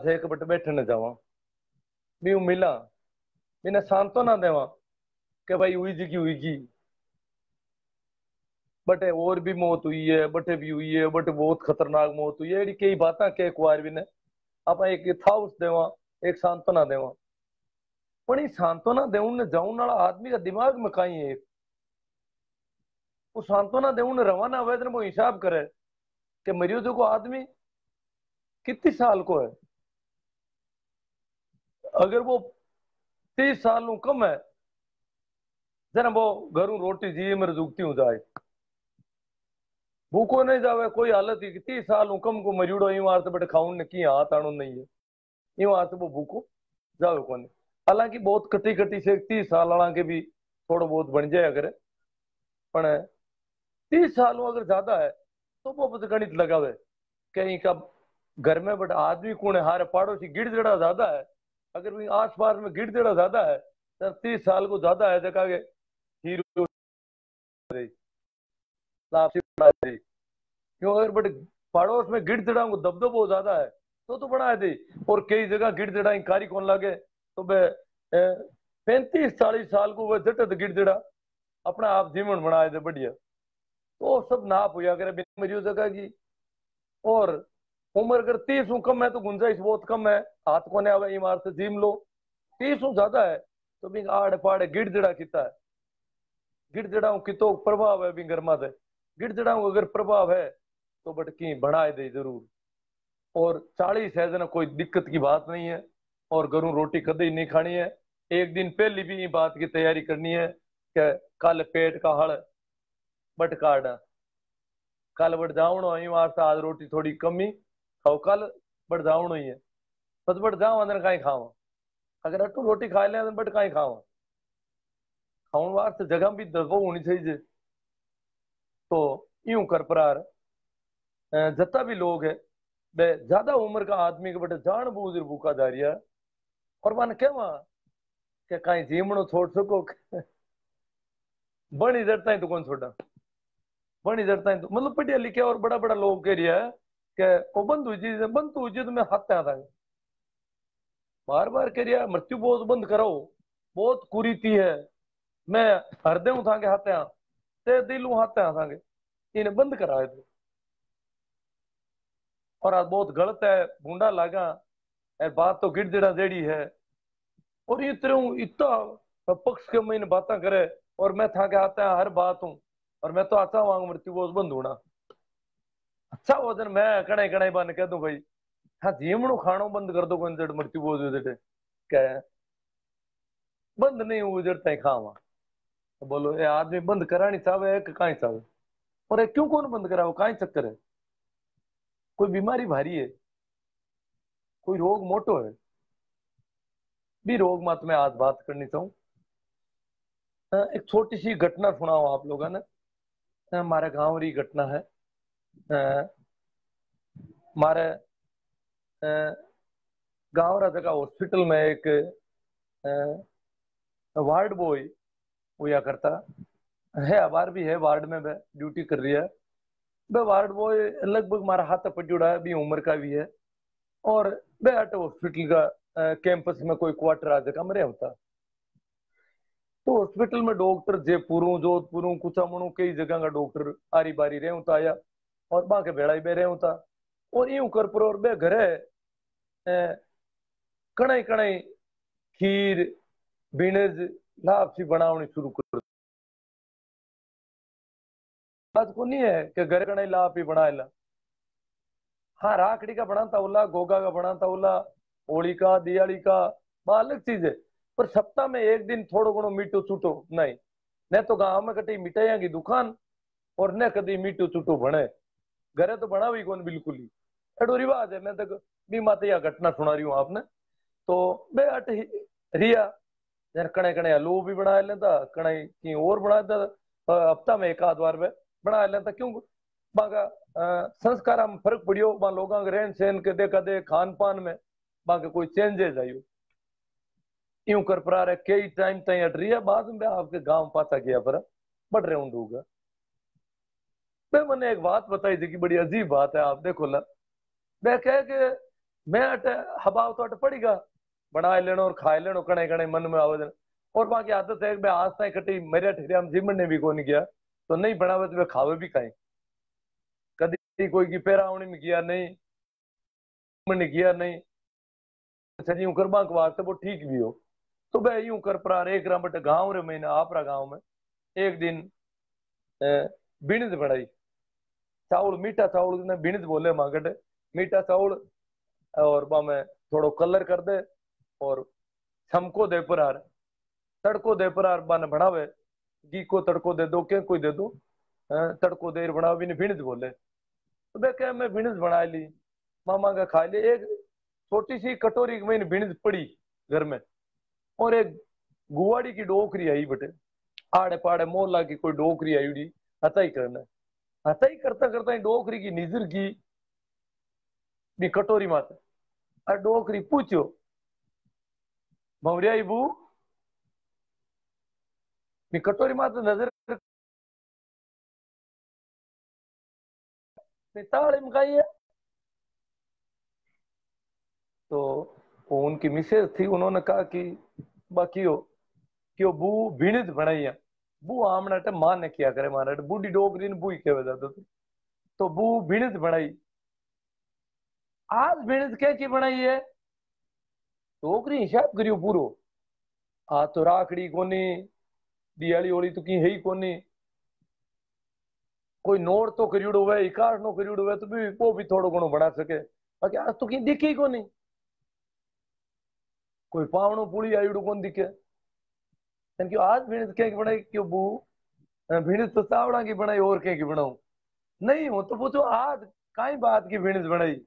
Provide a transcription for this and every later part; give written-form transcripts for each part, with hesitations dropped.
एक बट बैठने जावा भी मिला मैंने सांत्वना देवा कि भाई हुई जी बटे और भी मौत हुई है बटे भी हुई है बटे बहुत खतरनाक मौत हुई है कई बातें के कुआर भी ने आप एक था उस देवा एक सांत्वना देवा पर ये सांत्वना देने जाऊन वाला आदमी का दिमाग में कहीं है वो सांत्वना देने रवाना हुए वो हिसाब करे कि मरियो देखो आदमी कितनी साल को है अगर वो 30 साल कम है जना वो घरों रोटी जी में रुकती हूँ जाए भूखो नहीं जावे कोई हालत ही 30 साल कम को मरियोड़ो यूं आर बट खाऊं ने की हाथ आनो नहीं है यूं आर वो भूखो जावे कोने हालांकि बहुत कटी कटी से 30 साल वाला के भी थोड़ा बहुत बन जाए अगर पर 30 साल अगर ज्यादा है तो वो बस गणित लगावे कहीं का घर में बट आदमी कौन है हारे पड़ोसी गिड़ जड़ा ज्यादा है अगर भी आस पास में गिड़ जड़ा ज्यादा है तो 30 साल को ज्यादा है देखा हीरो क्यों अगर बट पड़ोस में गिड़ जड़ा को दबदबो ज्यादा है तो बना दे और कई जगह गिड़ जड़ा कारी कौन लगे तो वे 35-40 साल को वह जटत गिड़ जड़ा अपना आप जीवन बनाए दे बढ़िया तो सब नाप हुआ करे बिना मरियो जगह की और उम्र अगर 30 कम है तो गुंजाइश बहुत कम है हाथ कोने आवे इमारत जिम लो 30 ज्यादा है तो भी आड़ पाड़ गिड़ जड़ा किता है गिड़ जड़ा कितो प्रभाव है भी गर्मा से गिड़ जड़ा अगर प्रभाव है तो बट की बढ़ाए दे जरूर और 40 है जना कोई दिक्कत की बात नहीं है और घरों रोटी कदे ही नहीं खानी है एक दिन पहले भी बात की तैयारी करनी है कि कल पेट का हल बट काट कल बट जावणो ही वास्ते आज रोटी थोड़ी कमी खाओ कल बट जावणो ही है बस बट जाओ अंदर कहीं खावा अगर अटू रोटी खा लिया तो बट कहीं खावा खाने वास्ते जगह भी दबो होनी चाहिए तो यूं कर प्रार जितना भी लोग है वे ज्यादा उम्र का आदमी के बटे जान बूझ भूखा जा रही है और मन कहवा कि कहीं जीवणो छोड़ सको बनी जड़ता ही तो कौन छोड़ा बनी जड़ता ही तो मतलब पढ़िया लिखा और बड़ा बड़ा लोग कह रहा है कि वो बंद हुई जी तो मैं हाथ था बार बार कह रहा मृत्यु बोझ बंद करो बहुत कुरीति है मैं हृदय था के हाथ ते दिलू हाथ था इन्हें बंद कराए थे और आज बहुत गलत है भूडा लागा बात तो गिड़जिड़ा जेड़ी है और ये तरह इतना पक्ष के मैंने बातें करे और मैं था के आता है हर बात हूँ और मैं तो आता हूँ मृत्यु बोझ बंद होना अच्छा वजन मैं कड़े कड़े बन कह दूं भाई हाँ जीवणु खानो बंद कर दो कौन जड़ मृत्यु बोझ जड़े क्या है बंद नहीं हुई जड़ तय खावा तो बोलो ये आदमी बंद करानी चाहे कि कहीं चाहे और ये क्यों कौन बंद करा वो कहीं चक्कर है कोई बीमारी भारी है कोई रोग मोटो है भी रोग मत मैं आज बात करनी चाहूँ एक छोटी सी घटना सुनाओ आप लोगों ने हमारे गांव री घटना है हमारे गांव रा जगह हॉस्पिटल में एक वार्ड बॉय हुआ करता है अबार भी है वार्ड में वह ड्यूटी कर रही है वह वार्ड बॉय लगभग हमारा हाथ पजुड़ा है भी उम्र का भी है और वह अट हॉस्पिटल का कैंपस में कोई क्वार्टर आ जगह में होता तो हॉस्पिटल में डॉक्टर जयपुर जोधपुर कुचामणु कई जगह का डॉक्टर आरी बारी रहे होता आया और बाके भेड़ा बे रहे होता और यूं कर पर और बे घरे कणाई कणाई खीर बीनज लापसी बनावनी शुरू कर बात को नहीं है कि घर कणाई लाप ही बना ला हाँ राखड़ी का बनाता उला गोगा का बनाता उला होली का दिवाली का वह अलग चीज है पर सप्ताह में एक दिन थोड़ो घणो मीठो छूटो नहीं न तो गांव में कटी मिठाइया की दुकान और न कभी मीठो छूटो बने घरे तो बना भी कौन बिल्कुल ही एडो रिवाज है मैं तो बी माते यह घटना सुना रही हूँ आपने तो मैं अट रिया यार कणे कणे हलवो भी बना लेता कणे की और बना देता हफ्ता में एक आध बार में बना लेता क्यों बाका संस्कार में फर्क पड़ियो बा लोगों के रहन सहन के देखा दे खान पान में बाकी कोई चेंजेस आयो यूं कर परा रहे कई टाइम तई अट रही है बाद में आपके गांव पाता गया पर बढ़ रहे हूँ मैं मैंने एक बात बताई थी कि बड़ी अजीब बात है आप देखो ला मैं कह के मैं अट हबाव तो अट पड़ेगा बना लेनो और खाए लेनो कणे कणे मन में आवे और बाकी आदत है मैं आज तक कटी मेरे ठेरिया में जिमन ने भी कोनी किया तो नहीं बनावे तो मैं खावे भी खाए कदी कोई की पैरावणी में किया नहीं मन किया नहीं अच्छा यूं करबा के वास्ते वो ठीक भी हो तो मैं यूं कर प्रार एक राम बट गांव रे महीना आपरा गांव में एक दिन बिणद बनाई चावल मीठा चावल ने बिणद बोले मांगट मीठा चावल और बा में थोड़ो कलर कर दे और छमको दे परार तड़को दे परार बन बनावे घी को तड़को दे दो क्या कोई दे दो तड़को देर बनावे भी नहीं भिणज बोले तो मैं क्या मैं भिणज बना ली मामा का खा लिया एक छोटी सी कटोरी में भिणज पड़ी घर में और एक गुवाड़ी की डोकरी आई बटे आड़े पाड़े मोहल्ला की कोई डोकरी आई उड़ी हता ही करना हता ही करता करता ही डोकरी की निजर की नी कटोरी माते आ डोकरी पूछो भवरिया बू नी कटोरी माते नजर ताड़ मकाई है तो वो उनकी मिसेज थी उन्होंने कहा कि बाकी हो कि वो बू भीणित बनाई है बू आमना टे मां ने किया करे मारे बूढ़ी डोगरी ने बू ही कहे जाता तो बू भीणित बनाई आज भीणित क्या की बनाई है डोगरी हिसाब करियो पूरो आ तो राखड़ी कोनी दियाली होली तो की है ही कोनी कोई नोट तो करियोड़ो है इकार नो करियोड़ो है तो भी वो भी थोड़ो घणो बना सके बाकी आज तो की दिखी कोनी कोई पावनो पुड़ी आयुड़ो कौन दिखे क्योंकि आज भीणित क्या की बनाई क्यों बू भीणित तो चावड़ा की बनाई और क्या की बनाऊं नहीं हो तो पूछो आज काई बात की भीणित बनाई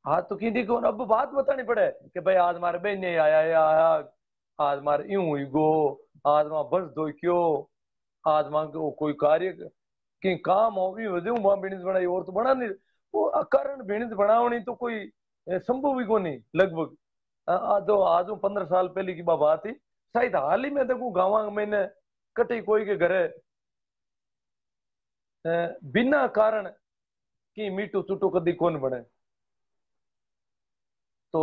हाँ तो की देखो अब बात बतानी पड़े कि भाई आज मारे बहन ने आया या आया आज मारे यूं हुई गो आज वहां बस दो क्यों आज वहां को कोई कार्य की काम हो भी वजह वहां बिनिस बनाई और तो बना नहीं वो अकारण बिनिस बनावनी तो कोई संभव ही को नहीं लगभग आज 15 साल पहले की बात थी शायद हाल ही में देखो गाँव में कटी कोई के घरे बिना कारण की मीठू चुटू कदी कौन बने तो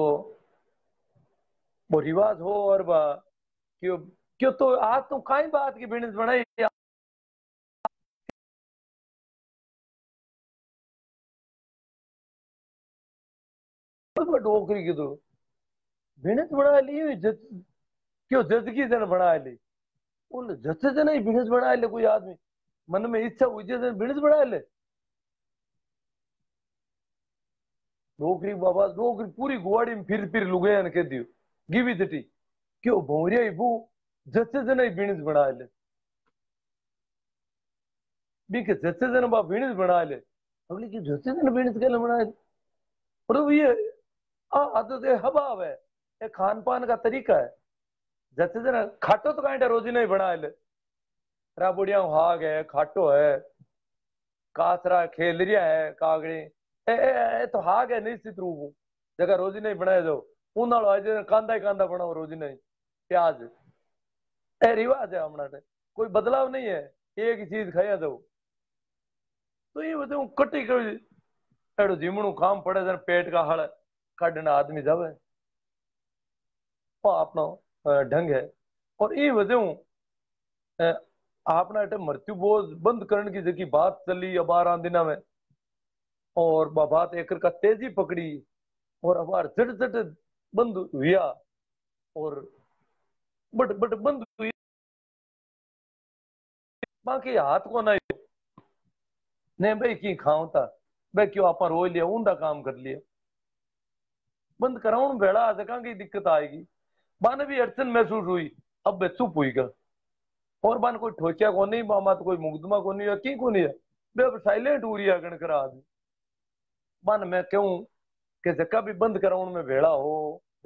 वो रिवाज हो और बा क्यों क्यों तो आज तो काई बात की बिनिस बनाई डोकरी की तो बिनिस बना ली क्यों जदगी जन बना ली बोले जैसे जन ही बिनिस बना ले कोई आदमी मन में इच्छा हुई जैसे बिनिस बना ले डोकरी बाबा डोकरी पूरी गुवाड़ी में फिर लुगाया ने कह दियो गिवी जटी क्यों भौरिया ही बू जैसे जन ही बिनिस बना ले बी के जैसे जन बा बिनिस बना ले अगली की जैसे जन बिनिस के बना ले और वो ये आदत है हवाव है ये खान पान का तरीका है जैसे जन खाटो तो कांटे रोजी नहीं बना ले राबुड़िया हाग है खाटो है कासरा खेलरिया है कागड़ी तो हाग है निश्चित रूप जगह रोजी नहीं बनाए दो उन्हाड़ो आज कांदा ही कांदा बनाओ रोजी नहीं प्याज ए रिवाज है हमारा कोई बदलाव नहीं है एक ही चीज खाया दो तो ये बताऊं कटी कटी एड़ो जीमणु काम पड़े जन पेट का हड़ काटना आदमी जावे वो अपना ढंग है और ये वजह आपना मृत्यु बोझ बंद करने की जगह बात चली अब 12 दिन में और बात एक का तेजी पकड़ी और अबार झट झट बंद हुआ और बट बट बंद हुई बाकी हाथ को ना ने भाई की खाऊं था भाई क्यों आप रो लिया ऊंधा काम कर लिया बंद कराऊं बेड़ा आ सका की दिक्कत आएगी बाने भी अड़चन महसूस हुई अब बे चुप हुई का और बान कोई ठोकिया को नहीं मामा तो कोई मुकदमा को नहीं है की को नहीं है बे अब साइलेंट हो रही है गण करा आदमी बान मैं कहूं कि जका भी बंद कराउन में भेड़ा हो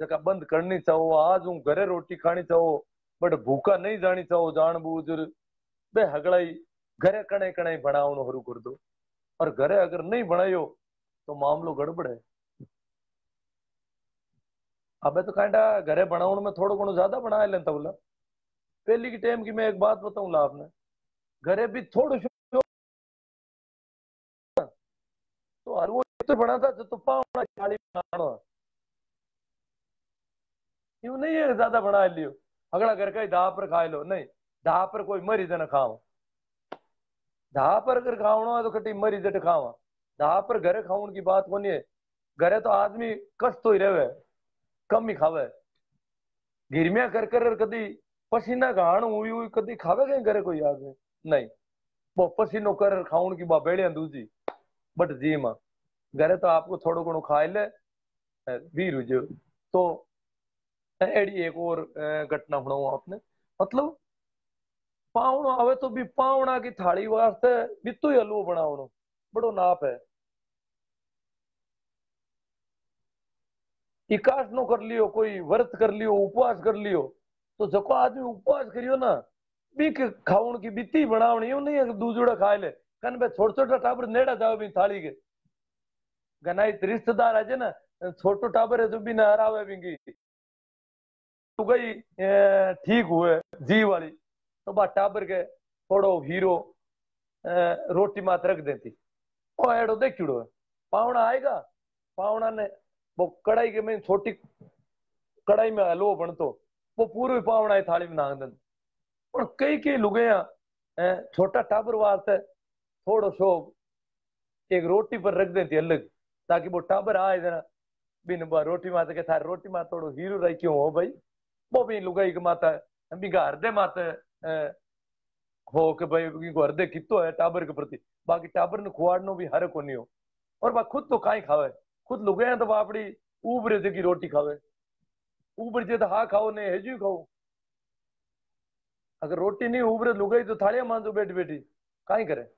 जका बंद करनी चाहो आज हूँ घरे रोटी खानी चाहो बट भूखा नहीं जानी चाहो जान बूझ बे हगड़ाई घरे कणे कणे बनावनो शुरू कर दो और घरे अगर नहीं बनायो तो मामलो गड़बड़ है अबे तो कांडा घरे बनाउन में थोड़ा घणो ज्यादा बना लेता बोला पहली की टाइम की मैं एक बात बताऊं ला आपने घरे भी थोड़ा तो हलवो तो बना था तो पावड़ा थाली बनानो यूं नहीं है ज्यादा बना लियो अगला घर का ही धा पर खा लो नहीं धा पर कोई मरी जन खाओ धा पर अगर खावणो है तो कटी मरी जट खावा धा पर घरे खावन की बात कोनी है घरे तो आदमी कष्ट तो ही रहे कम ही खावे गिरमिया कर कर कदी पसीना घाण हुई हुई कदी खावे कहीं घरे कोई आदमी नहीं वो पसीनो कर खावन की बा बेड़िया दूजी बट जी मां घरे तो आपको थोड़ो घणो खाए ले भी रुझो तो एड़ी एक और घटना सुनाऊं आपने मतलब पावणो आवे तो भी पावणा की थाली वास्ते बितु ही हलवो बनावणो बड़ो नाप है इकास नो कर लियो कोई व्रत कर लियो उपवास कर लियो तो जको आदमी उपवास करियो ना बी के खावण की बिती बनावणी यूं नहीं है कि दूजोड़ा खाए ले कन बे छोटा छोटा टाबर नेड़ा जाओ भी थाली के गनाई रिश्तेदार आज ना छोटो टाबर है जो भी ना हरावे भी तो गई ठीक हुए जी वाली तो बा टाबर के थोड़ो हीरो रोटी मात रख देती ओ एड़ो देखिड़ो है पावना आएगा पावना ने वो कढ़ाई के में छोटी कढ़ाई में हलवो बनतो वो पूरी पावना ही थाली में नाग देते और कई कई लुगाया छोटा टाबर वास्ते थोड़ो सो एक रोटी पर रख देती अलग ताकि वो टाबर आए जरा बिन बा रोटी माते के थार रोटी मात थोड़ो हीरो रही क्यों हो भाई वो भी लुगाई के माता भी घर दे माते हो के भाई घर दे कितो है टाबर के प्रति बाकी टाबर ने खुआड़नो भी हर कोनी हो और बा खुद तो काई खावे खुद लुगाया तो बापड़ी उबरे जगी रोटी खावे उबर जे तो हा खाओ ने हेजू खाओ अगर रोटी नहीं उबरे लुगाई तो थालियां मांजो बैठी बैठी काई करे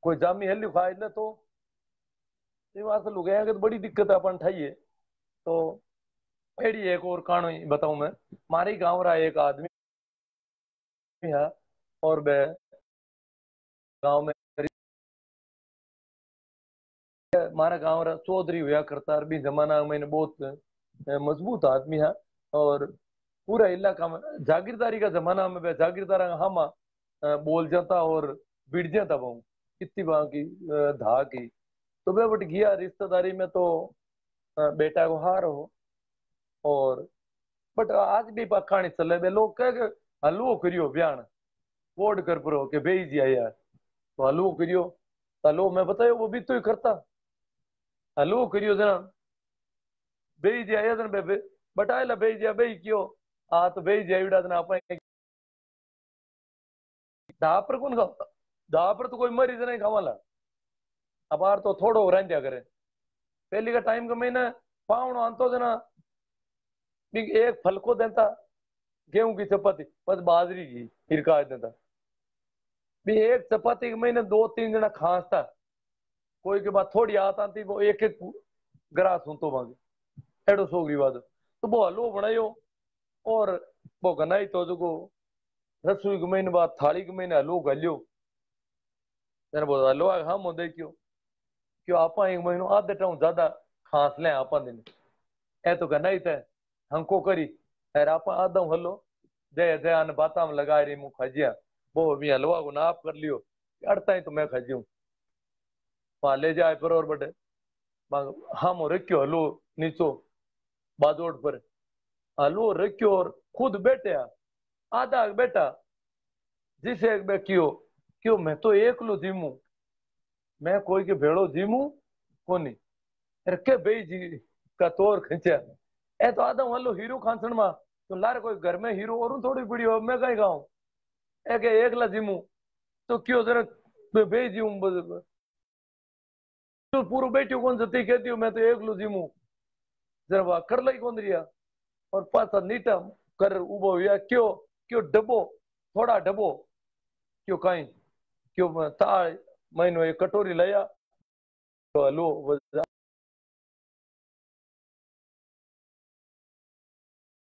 कोई जामी हेल्यू खाए ले तो ये बात लुगाया के तो बड़ी दिक्कत है अपन ठाइए तो एड़ी एक और कहानी बताऊं मैं मारे गांव रहा एक आदमी है और वह गांव में मारा गांव रा चौधरी हुआ करता अरबी जमाना में बहुत मजबूत आदमी है और पूरा इलाका में जागीरदारी का जमाना में वह जागीरदार हम बोल जाता और बिड़ जाता वो कितनी वहां की धा की तो वह बट गया रिश्तेदारी में तो बेटा को हार हो और बट आज भी कहानी चले बे लोग कह के हलवो करियो बयान वोट कर परो के भेज दिया यार तो हलवो करियो हलवो मैं बतायो वो भी तो ही करता हलवो करियो जना भेज दिया या जन बे बटाए ला भेज दिया भाई क्यों तो भेज दिया इड़ा जना अपन दा पर कौन खाता दा पर तो कोई मरीज नहीं खावाला अब आर तो थोड़ो रंजा करे पहले का टाइम का महीना पावनो आंतो जना भी एक फल को देता गेहूं की चपाती बस बाजरी की हिरका देता भी एक चपाती के महीने दो तीन जना खांसता कोई के बाद थोड़ी आत आती वो एक एक ग्रास सुनतो मांगे एडो सो रिवाज तो वो हलवो बनायो और वो गनाई तो जो रसोई के महीने बाद थाली के महीने हलवो गलियो मैंने बोला हलवा हम हो देखियो क्यों आपा एक महीनो आधे टाइम ज्यादा खांस ले आपा दिन ए तो गनाई थे हमको करी अरे आपा आधा हलो दे दे आने बाता में लगा रही मुँह खजिया वो भी हलवा को नाप कर लियो अड़ता ही तो मैं खजियो वहां ले जाए पर और बटे हम रखियो हलो नीचो बाजोट पर हलवो रखियो और खुद बैठे आधा बेटा जिसे एक बैठियो क्यों मैं तो एक लो जीमू मैं कोई के भेड़ो जीमू कोनी अरे के बेई जी का तोर खींचा ए तो आधा हलो हीरो खानसण मा तो लार कोई घर में हीरो और थोड़ी पड़ी हो मैं कहीं गाऊं ए के एकला जीमू तो क्यों जरा बेई जीऊ तो पूरो बैठियो कौन जती कहती हूँ मैं तो एक लो जीमू जरा वाह कर लाई कौन रिया और पासा नीटा कर उबो हुआ क्यों क्यों डबो थोड़ा डबो क्यों कहीं क्यों ता महीनो एक कटोरी लाया तो हलो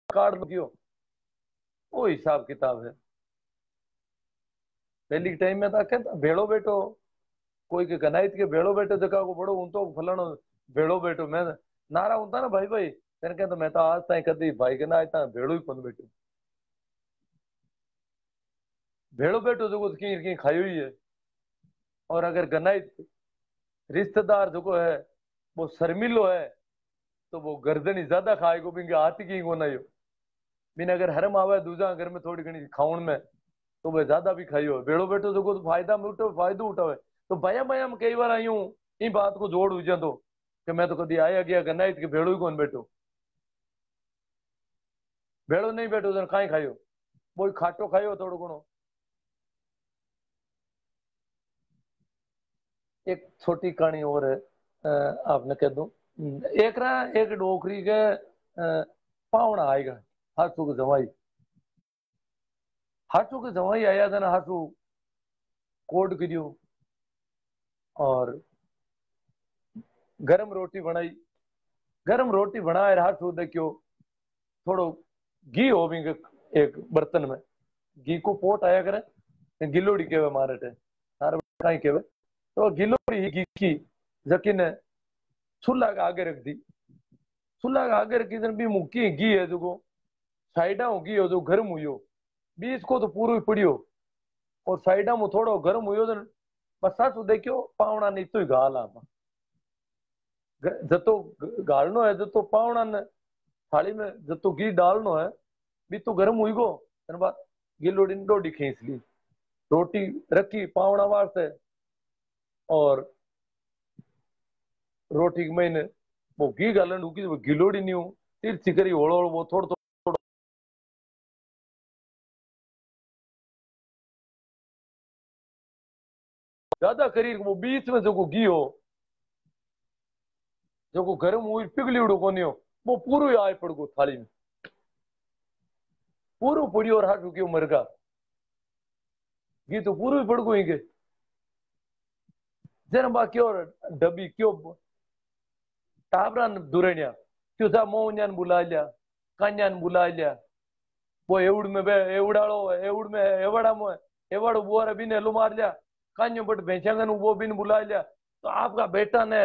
कार्ड लो क्यों वो हिसाब किताब है पहली टाइम में था कहता भेड़ो बैठो कोई के गनाइत के भेड़ो बैठो जगह को बड़ो ऊंटो फलानो भेड़ो बैठो मैं नारा होता ना भाई भाई तेरे कहता मैं तो आज ताई कदी भाई के ना आता भेड़ो ही कौन बैठो भेड़ो बैठो जो की खाई हुई है और अगर गनाइत रिश्तेदार जो है वो शर्मिलो है तो वो गर्दनी ज्यादा खाएगो बिंगे हाथी की को नहीं हो बिन अगर हरम आवे दूजा घर में थोड़ी घनी खाउन में तो वह ज्यादा भी खाई हो बेड़ो बेटो जो तो फायदा में उठो फायदो उठावे तो भया भया में कई बार आयूं इन बात को जोड़ हुई तो कि मैं तो कभी आया गया करना ही भेड़ो ही कौन बैठो भेड़ो नहीं बैठो तो कहीं खायो वो खाटो खायो थोड़ो घणो एक छोटी कहानी और है आपने कह दूं एक ना एक डोकरी के पावना आएगा हाथू के जवाई हाथू के जवाई आया था ना हाथू कोड करियो और गरम रोटी बनाई गरम रोटी बनाए हाथू देखियो थोड़ो घी हो भी एक बर्तन में घी को पोट आया करे गिलोड़ी केवे मारे थे सारे कहीं केवे तो गिलोड़ी ही घी की जकिन चूल्हा के आगे रख दी चूल्हा के आगे रखी भी मुक्की घी है जो साइडा हो घी हो जो गर्म हुई हो बीच को तो पूरा ही पड़ियो और साइडा में थोड़ो गर्म हुई तो बस सास देखियो पावना नहीं तो ही गाल आप जतो गालनो है जतो पावना ने थाली में जतो घी डालनो है भी तो गर्म हुई गो बाद गिलोड़ी ने डोडी खींच ली रोटी रखी पावना वास्ते और रोटी के महीने वो घी गालन रुकी वो गिलोड़ी नहीं हूँ तिरछी करी होड़ो वो थोड़ा थोड़ा ज्यादा करी वो बीच में जो घी हो जो गर्म हुई पिघली उड़ो कोनी हो वो पूरो ही आए पड़ गो थाली में पूरो पड़ी और हाथ रुकी मर गा घी तो पूरो ही पड़ गो के जन बा क्यों डबी क्यों टाबरा दुरण्या क्यों सा मोहन बुला लिया कान्यान बुला लिया वो एवड़ में बे एवड़ाड़ो एवड़ में एवड़ा में एवड़ वो रे बिन हेलो मार लिया कान्यो बट भेंचांगन वो बिन बुला लिया तो आपका बेटा ने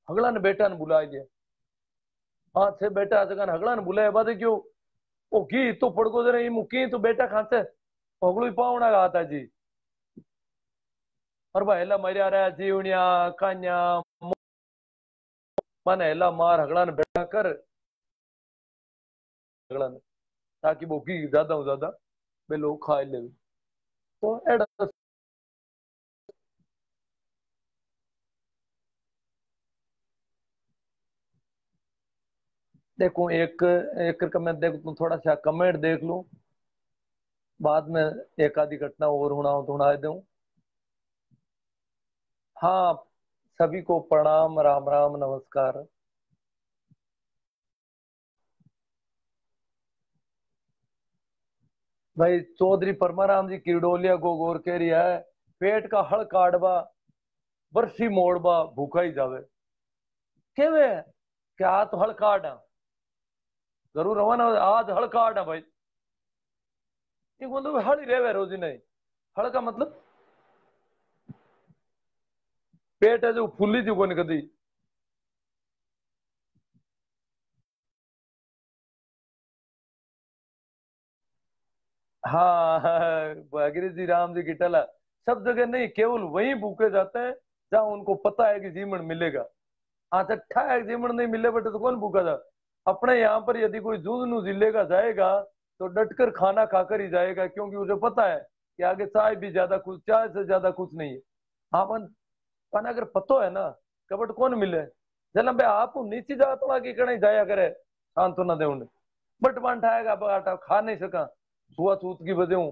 हगला ने बेटा ने बुला लिया हाँ छे बेटा जगन हगला ने बुलाया बाद क्यों ओ घी तो पड़को जरा ये मुकी तो बेटा खाते हगलू पावना का आता जी और भाई हेला मरिया रहा जीवनिया कान्या माने हेला मार हगला ने बेटा कर हगला ने ताकि वो घी ज्यादा हो ज्यादा बे लोग खा ले तो एड़ा देखो एक एक का मैं देख थोड़ा सा कमेंट देख लूं बाद में एक आधी घटना और होना हो तो सुना दूं हाँ सभी को प्रणाम राम राम नमस्कार भाई चौधरी परमाराम जी किरडोलिया को गौर कह रही है पेट का हड़ काटबा बरसी मोड़बा भूखा ही जावे केवे क्या तो हड़ काट है जरूर रवाना आज हड़ काट है भाई ये मतलब हड़ ही रेवे रोजी नहीं हड़ का मतलब पेट है जो फुल्ली थी कोनी कदी हाँ अंग्रेजी राम जी की टला सब जगह नहीं केवल वही भूखे जाते हैं जहां उनको पता है कि जीवन मिलेगा हाँ अच्छा है जीवन नहीं मिले बेटे तो कौन भूखा जा अपने यहाँ पर यदि कोई जुगनू जिलेगा जाएगा तो डटकर खाना खाकर ही जाएगा क्योंकि उसे पता है कि आगे चाय भी ज्यादा कुछ चाय से ज्यादा कुछ नहीं है हाँ पन अगर पतो है ना कबट कौन मिले जला बे आप नीचे जा तो आगे कहीं जाया करे सांत्वना दे उन्हें बट वन ठाएगा बटा खा नहीं सका छुआ छूत की वजह हूँ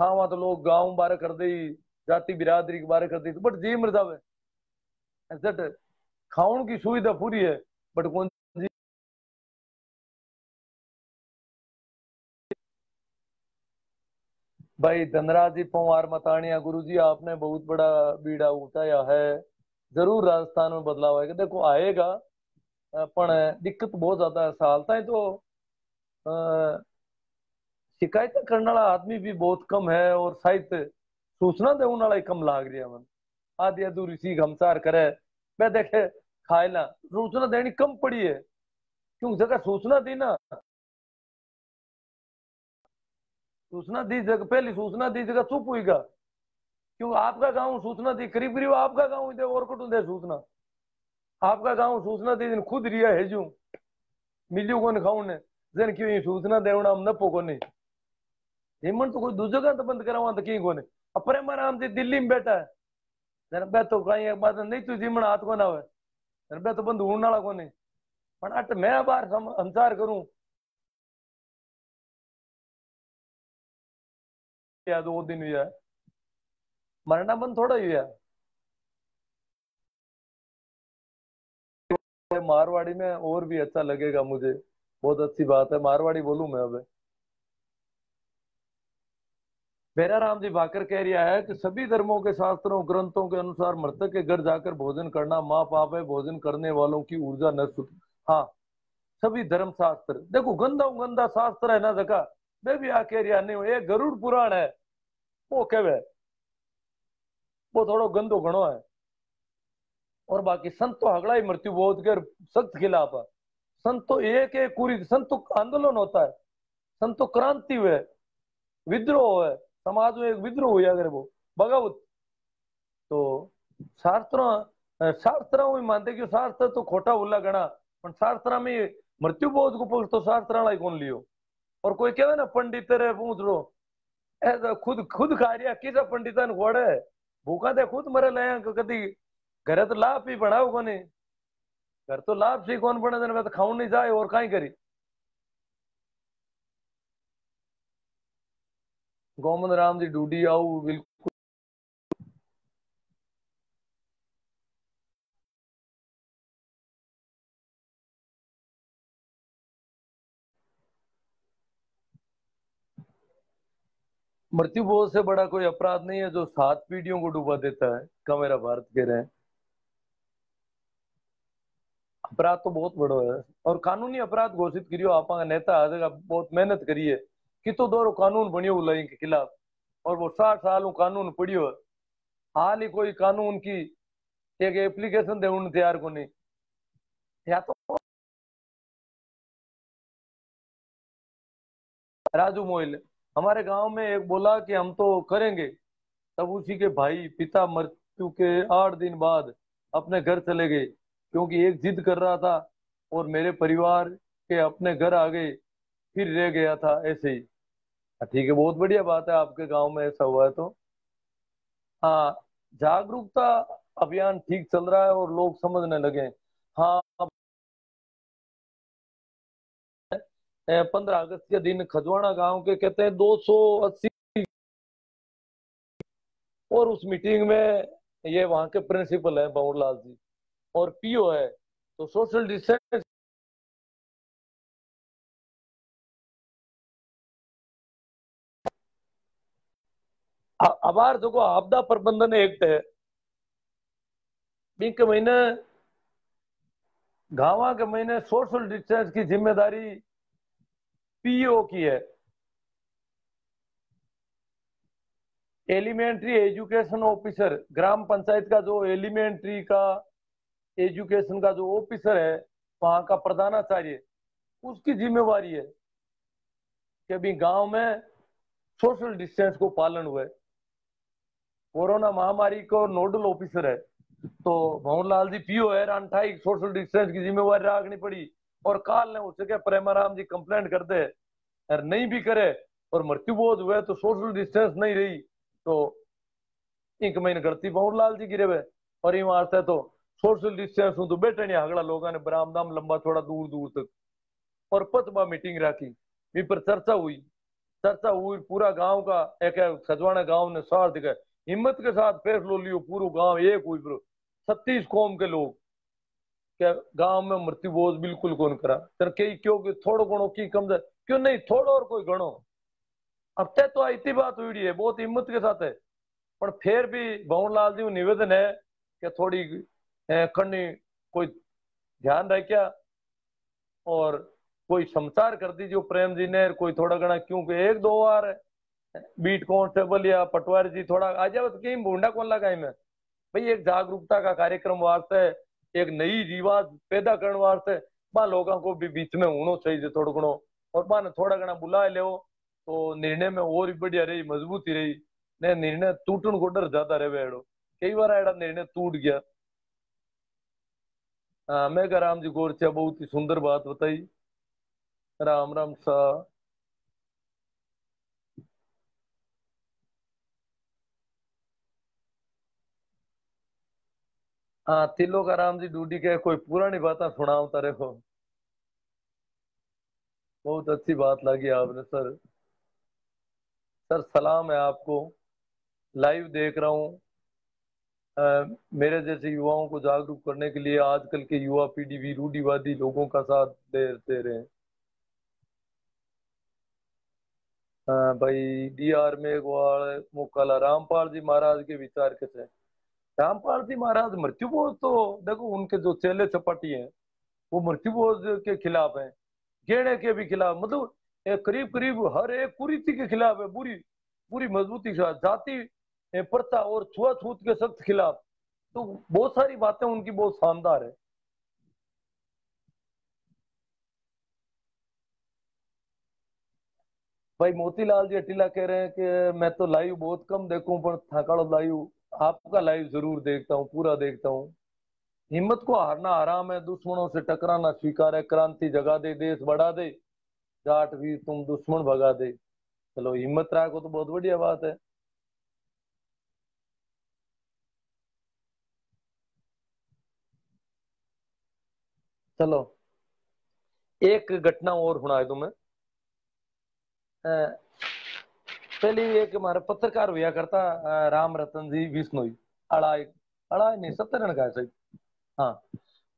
खावा तो लोग गाँव बारे कर दे जाति बिरादरी के बारे कर दी बट जी मर जावे ऐसे खाउन की सुविधा पूरी है बट कौन जी भाई धनराज जी पवार मतानिया गुरु जी आपने बहुत बड़ा बीड़ा उठाया है जरूर राजस्थान में बदलाव आएगा देखो आएगा पण दिक्कत बहुत ज्यादा है सालता है तो अ, शिकायत करने वाला आदमी भी बहुत कम है और शायद सूचना देने वाला ही कम लाग रही है मन आधी अधूरी सी घमसार करे मैं देखे खाए ना सूचना देनी कम पड़ी है क्यों जगह सूचना दी ना सूचना दी जगह पहली सूचना दी जगह चुप हुईगा क्यों आपका गांव सूचना थी करीब करीब आपका गांव दे और कुछ दे सूचना आपका गांव सूचना थी दिन खुद रिया है जू मिलियो को खाऊ ने जन क्यों ये सूचना देवना हम नपो को नहीं हेमंत तो कोई दूसरे का तो बंद करावा तो कहीं को नहीं अपने मारा हम दिल्ली में बैठा है जन बे तो कहीं एक बात नहीं तू जीमण हाथ को ना आवे जन बे तो बंद होने वाला को नहीं पण अट मैं बार संसार करूं या 2 दिन हुआ मरना बंद थोड़ा ही हुआ मारवाड़ी में और भी अच्छा लगेगा मुझे बहुत अच्छी बात है मारवाड़ी बोलूं मैं अब मेरा राम जी भाकर कह रहा है कि सभी धर्मों के शास्त्रों ग्रंथों के अनुसार मृतक के घर जाकर भोजन करना माँ पाप है भोजन करने वालों की ऊर्जा नष्ट होती। हाँ सभी धर्म शास्त्र देखो गंदा गंदा शास्त्र है ना जगह मैं भी आ कह रहा नहीं हूँ ये गरुड़ पुराण है वो कहवे वो थोड़ो गंदो घणो है और बाकी संत तो हगड़ा ही मृत्यु बोध के सख्त खिलाफ है संत तो एक पूरी संत तो आंदोलन होता है संत तो क्रांति हुए विद्रोह है समाज में एक विद्रोह हुआ अगर वो बगावत तो शास्त्र शास्त्र में मानते कि शास्त्र तो खोटा उल्ला गणा पण शास्त्र में मृत्यु बोध को पक्ष तो शास्त्र वाला ही कौन लियो और कोई कहवे ना पंडित रे पूछ लो ऐसा खुद खुद खा रिया किसा पंडिता ने घोड़े भूखा दे खुद मरे ले कदी घरे तो लाभ ही बनाओ कोनी घर तो लाभ से कौन बने दिन में तो खाऊ नहीं जाए और कहीं करी गोमन राम जी डूडी आऊ बिल्कुल मृत्यु बोध से बड़ा कोई अपराध नहीं है जो 7 पीढ़ियों को डुबा देता है का मेरा भारत कह रहे हैं अपराध तो बहुत बड़ो है और कानूनी अपराध घोषित करियो आप नेता बहुत मेहनत करिए कि तो दौरो कानून बनियो उलाई के खिलाफ और वो 60 साल कानून पढ़ियो हाल ही कोई कानून की एक एप्लीकेशन दे उन तैयार को नहीं या तो राजू मोइल हमारे गांव में एक बोला कि हम तो करेंगे तब उसी के भाई पिता मृत्यु के 8 दिन बाद अपने घर चले गए क्योंकि एक जिद कर रहा था और मेरे परिवार के अपने घर आ गए फिर रह गया था ऐसे ही ठीक है बहुत बढ़िया बात है आपके गांव में ऐसा हुआ है तो हाँ जागरूकता अभियान ठीक चल रहा है और लोग समझने लगे हैं। हाँ 15 अगस्त के दिन खजवाना गांव के कहते हैं 280 और उस मीटिंग में ये वहां के प्रिंसिपल है बाबूलाल जी और पीओ है तो सोशल डिस्टेंस अबार जो आपदा प्रबंधन एक्ट है बीच के महीने गांव के महीने सोशल डिस्टेंस की जिम्मेदारी पीओ की है एलिमेंट्री एजुकेशन ऑफिसर ग्राम पंचायत का जो एलिमेंट्री का एजुकेशन का जो ऑफिसर है वहां का प्रधानाचार्य उसकी जिम्मेवारी है कि अभी गांव में सोशल डिस्टेंस को पालन हुए कोरोना महामारी को नोडल ऑफिसर है तो भवनलाल जी पीओ है अठाई सोशल डिस्टेंस की जिम्मेवारी रखनी पड़ी और काल ने उससे क्या प्रेमाराम जी कंप्लेंट कर दे और नहीं भी करे और मृत्यु बोध हुए तो सोशल डिस्टेंस नहीं रही तो 1 महीने गलती भवनलाल जी गिरे हुए और ये वास्ते तो सोशल डिस्टेंस हूं तो बैठे नहीं हगड़ा लोगों ने बरामदाम लंबा थोड़ा दूर दूर तक और पतबा मीटिंग रखी इन पर चर्चा हुई पूरा गांव का एक खजवाना गांव ने सार दिखाया हिम्मत के साथ फैसलो लियो पूरा गांव एक हुई 36 कौम के लोग क्या गांव में मृत्यु बोझ बिल्कुल कौन करा तर कई क्यों कि थोड़ो गणो की कम क्यों नहीं थोड़ो और कोई गणो अब तय तो इतनी बात हुई है बहुत हिम्मत के साथ है पर फिर भी भवनलाल जी को निवेदन है कि थोड़ी करनी कोई ध्यान रखा और कोई समाचार कर दीजिए प्रेम जी ने कोई थोड़ा घना क्योंकि 1-2 बार बीट कांस्टेबल या पटवारी जी थोड़ा आ जाओ तो कहीं भूडा कौन लगा में भाई एक जागरूकता का कार्यक्रम वास्ते एक नई रिवाज पैदा करने वास्ते बा लोगों को भी बीच में होना चाहिए थोड़ा घणो और बा थोड़ा घना बुला ले तो निर्णय में और भी बढ़िया रही मजबूती रही ने निर्णय टूटन को डर ज्यादा रहे एड़ो कई बार एड़ा निर्णय टूट गया। हाँ मैं कह राम जी गोरचा बहुत ही सुंदर बात बताई। राम राम सा। हाँ तिलो का राम जी ड्यूटी के कोई पुरानी बात सुनाओ तारे को। बहुत अच्छी बात लगी आपने सर। सर सलाम है आपको। लाइव देख रहा हूँ। मेरे जैसे युवाओं को जागरूक करने के लिए आजकल के युवा पीढ़ी भी रूढ़िवादी लोगों का साथ दे रहे हैं। भाई डी आर मेघवाल मुकाला रामपाल जी महाराज के विचार कैसे हैं? रामपाल जी महाराज मृत्युभोज तो देखो उनके जो चेले चपाटी हैं वो मृत्युभोज के खिलाफ हैं। गेड़े के भी खिलाफ मतलब करीब करीब हर एक कुरीति के खिलाफ है पूरी पूरी मजबूती के साथ जाति प्रथा और छुआछूत के सख्त खिलाफ। तो बहुत सारी बातें उनकी बहुत शानदार है। भाई मोतीलाल जी अटीला कह रहे हैं कि मैं तो लाइव बहुत कम देखूं पर थाकाड़ो लाइव आपका लाइव जरूर देखता हूँ पूरा देखता हूँ। हिम्मत को हारना आराम है दुश्मनों से टकराना स्वीकार है क्रांति जगा दे देश बढ़ा दे जाट भी तुम दुश्मन भगा दे। चलो हिम्मत रखो तो बहुत बढ़िया बात है। चलो एक घटना और सुना है तुम्हें। अ, पहले एक हमारा पत्रकार हुआ करता राम रतन जी बिश्नोई अड़ाई अड़ाई नहीं 70 का है सही। हाँ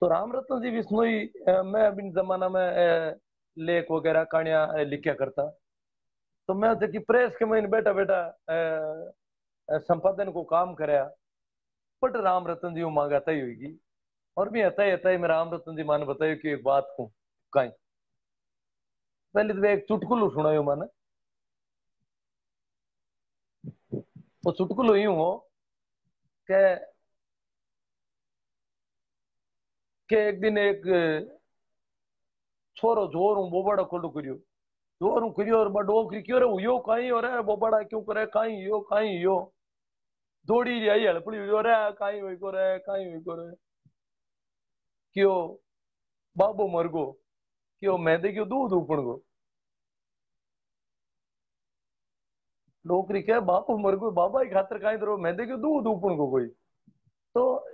तो राम रतन जी बिश्नोई मैं अभी जमाना में लेख वगैरह कहानियां लिखा करता। तो मैं देखी प्रेस के महीने बैठा बैठा संपादन को काम कराया बट राम रतन जी वो मांगा तय हुई। और भी हता ही मैं राम रतन जी माने बतायो कि एक बात को कहीं पहले तो एक चुटकुलो सुनायो माने। वो चुटकुलो यूं हो कि एक दिन एक छोरो जोर हूँ बोबाड़ा कोल्ड करियो जोर हूँ करियो और डोकरी क्यों रे यो कहीं हो रहा है बोबाड़ा क्यों करे कहीं यो दौड़ी आई हड़पड़ी हो रे कहीं वही को रे कहीं वही को रे क्यों बाबू मर गो क्यों मैं दे क्यों दूध उपण गो डोकरी क्या बापू मर गो बाबा ही खातर कहीं तरह मैं दे क्यों दूध उपण गो कोई। तो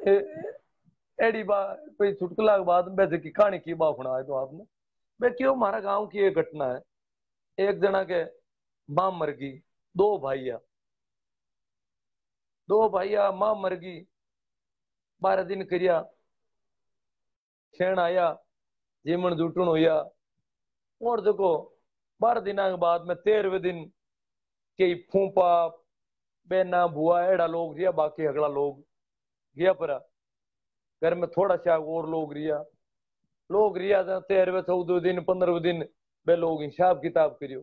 एड़ी बा कोई चुटकुला के बाद वैसे की कहानी की बात सुना है तो आपने मैं क्यों हमारा गांव की एक घटना है। एक जना के मां मर गई दो भाइया मां मर गई 12 दिन करिया छेण आया जीमन जुटन होया और देखो 12 दिन के बाद में 13वें दिन कई फूफा बेना बुआ एड़ा लोग रिया बाकी अगला लोग गया पर घर में थोड़ा सा और लोग रिया 13वें 14वें दिन 15वें दिन वे लोग हिसाब किताब करियो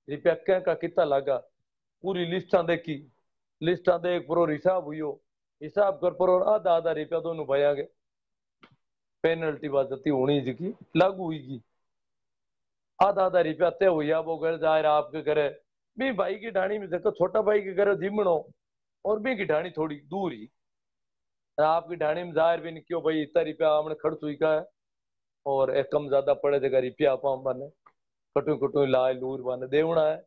रुपया क्या का कितना लगा पूरी लिस्टा देखी लिस्टा देख पर हिसाब हुई हिसाब कर पर आधा आधा रुपया दोनों भैया के पेनल्टी बाजती होनी जी लागू हुई आधा आधा रुपया तय हुआ वो घर जा रहा आपके घर भी भाई की ढाणी में देखो छोटा भाई के घर जिमणो और भी की ढाणी थोड़ी दूर ही आपकी ढाणी में जाहिर भी नहीं क्यों भाई इतना रुपया हमने खर्च हुई का है और एक कम ज्यादा पड़े देगा रुपया आप बने कटु कटु लाए लूर बने देवना है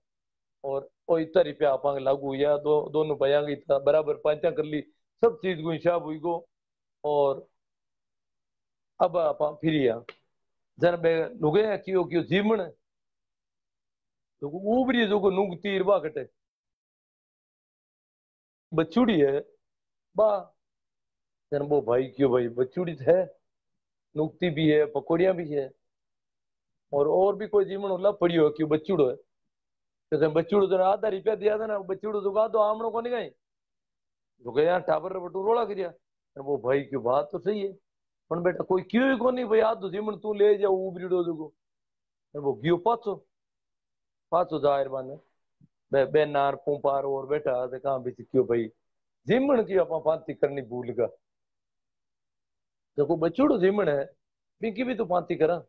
और वो इतना रुपया आप लागू हुआ दोनों भैया इतना बराबर पांचा कर ली सब चीज को हिसाब हुई गो और अब आप फिर जन बे लुगे क्यों क्यों जीमण तो ऊबरी जो को नुंग तीर बा कटे बचुड़ी है बा जन वो भाई क्यों भाई बचुड़ी है नुकती भी है पकौड़िया भी है और भी कोई जीवन उल्ला पड़ी हो क्यों बच्चूड़ो है तो बच्चूड़ो तो आधा रुपया दिया था ना बच्चूड़ो तो गा दो आमणो को नहीं गई तो गया टाबर बटू रोला करिया वो भाई की बात तो सही है पर बेटा कोई क्यों ही को नहीं भाई आधो जीवन तू ले जा उबरीडो जो वो गियो पाछो पाछो जाहिर बाने बेनार पुंपार और बेटा ते कहां भी क्यों भाई जीमण की अपा पांति करनी भूल गा देखो बच्चूड़ो जीमण है बिकी भी तो पांति करा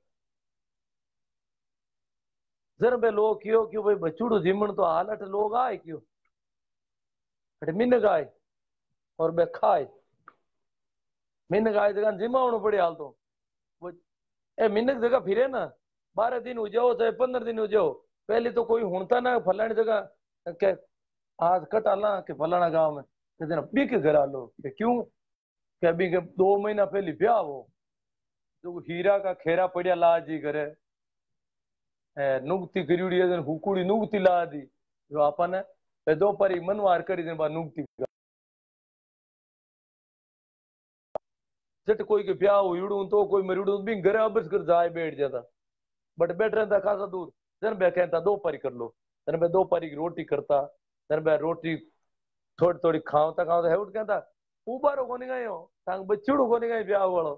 जर बे लोग क्यों क्यों भाई बच्चूड़ो जीमण तो हालत लोग आए क्यों बट मिन गाय और बे खाए मिन गाय जगह जिमावणो पड़े हाल तो वो ए मिनक जगह फिरे ना 12 दिन हो जाओ चाहे 15 दिन हो जाओ पहले तो कोई हुनता ना फलानी जगह के आज कट आला के फलाना गांव में के दिन बी के घर आलो के क्यों के अभी के 2 महीना पहले ब्याह हो जो हीरा का खेरा पड़िया ला जी करे नुगती करीड़ी है हुकुड़ी नुगती ला दी जो आपने पे दो परी मनवार करी दिन बा नुगती जट कोई के ब्याह हो युड़ू तो कोई मरिड़ू भी घर अबस कर जाए बैठ जाता बट बैठ रहता खासा दूर जन बे कहता 2 पारी कर लो जन बे 2 पारी की रोटी करता जन बे रोटी थोड़ी थोड़ी खावता है उठ कहता उबारो कोनी गयो तांग बच्चूड़ो कोनी गयो ब्याह वालो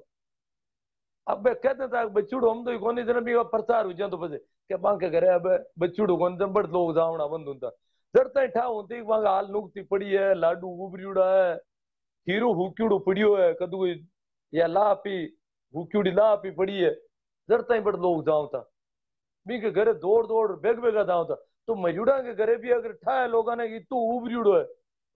अब बे कहते था बच्चूड़ो हम तो कोनी जन भी प्रचार हो जा तो बजे के बांके घरे अब बच्चूड़ो कोनी जन बड़ लोग जावना बंद होता जड़ता ठा होती बांगा हाल नुकती पड़ी है लाडू उबरियोड़ा है हीरो हुक्यूड़ो पड़ियो है कदू या ला पी हुक्यूड़ी ला पी पड़ी है जड़ता ही बड़ लोग जावता बी के घरे दौड़ दौड़ बेग बेगा जावता तो मयूड़ा के घरे भी अगर ठाए लोगा ने तू उबरियोड़ो है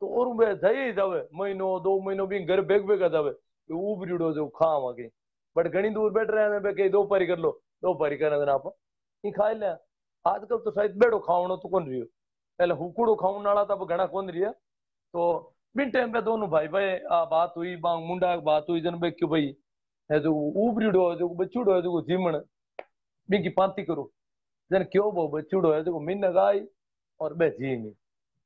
तो और बे जाई जावे महीनो 2 महीनो भी घर बेग बेगा जावे उबरियोड़ो जो खावा के बट घनी दूर बैठ रहे हैं बे 2 पारी कर लो 2 पारी करने देना आप ई खा ले आजकल तो शायद बेड़ो खावणो तो कौन रियो पहले हुकुड़ो खावन वाला तब घना कौन रिया तो बिन टाइम पे दोनों भाई भाई आ बात हुई बांग मुंडा की बात हुई जन बे क्यों भाई है जो उबरियोड़ो है जो बच्चूड़ो है जो जीमण बी की पांति करो जन क्यों वो बच्चूड़ो है जो मिन गाय और बे जीमी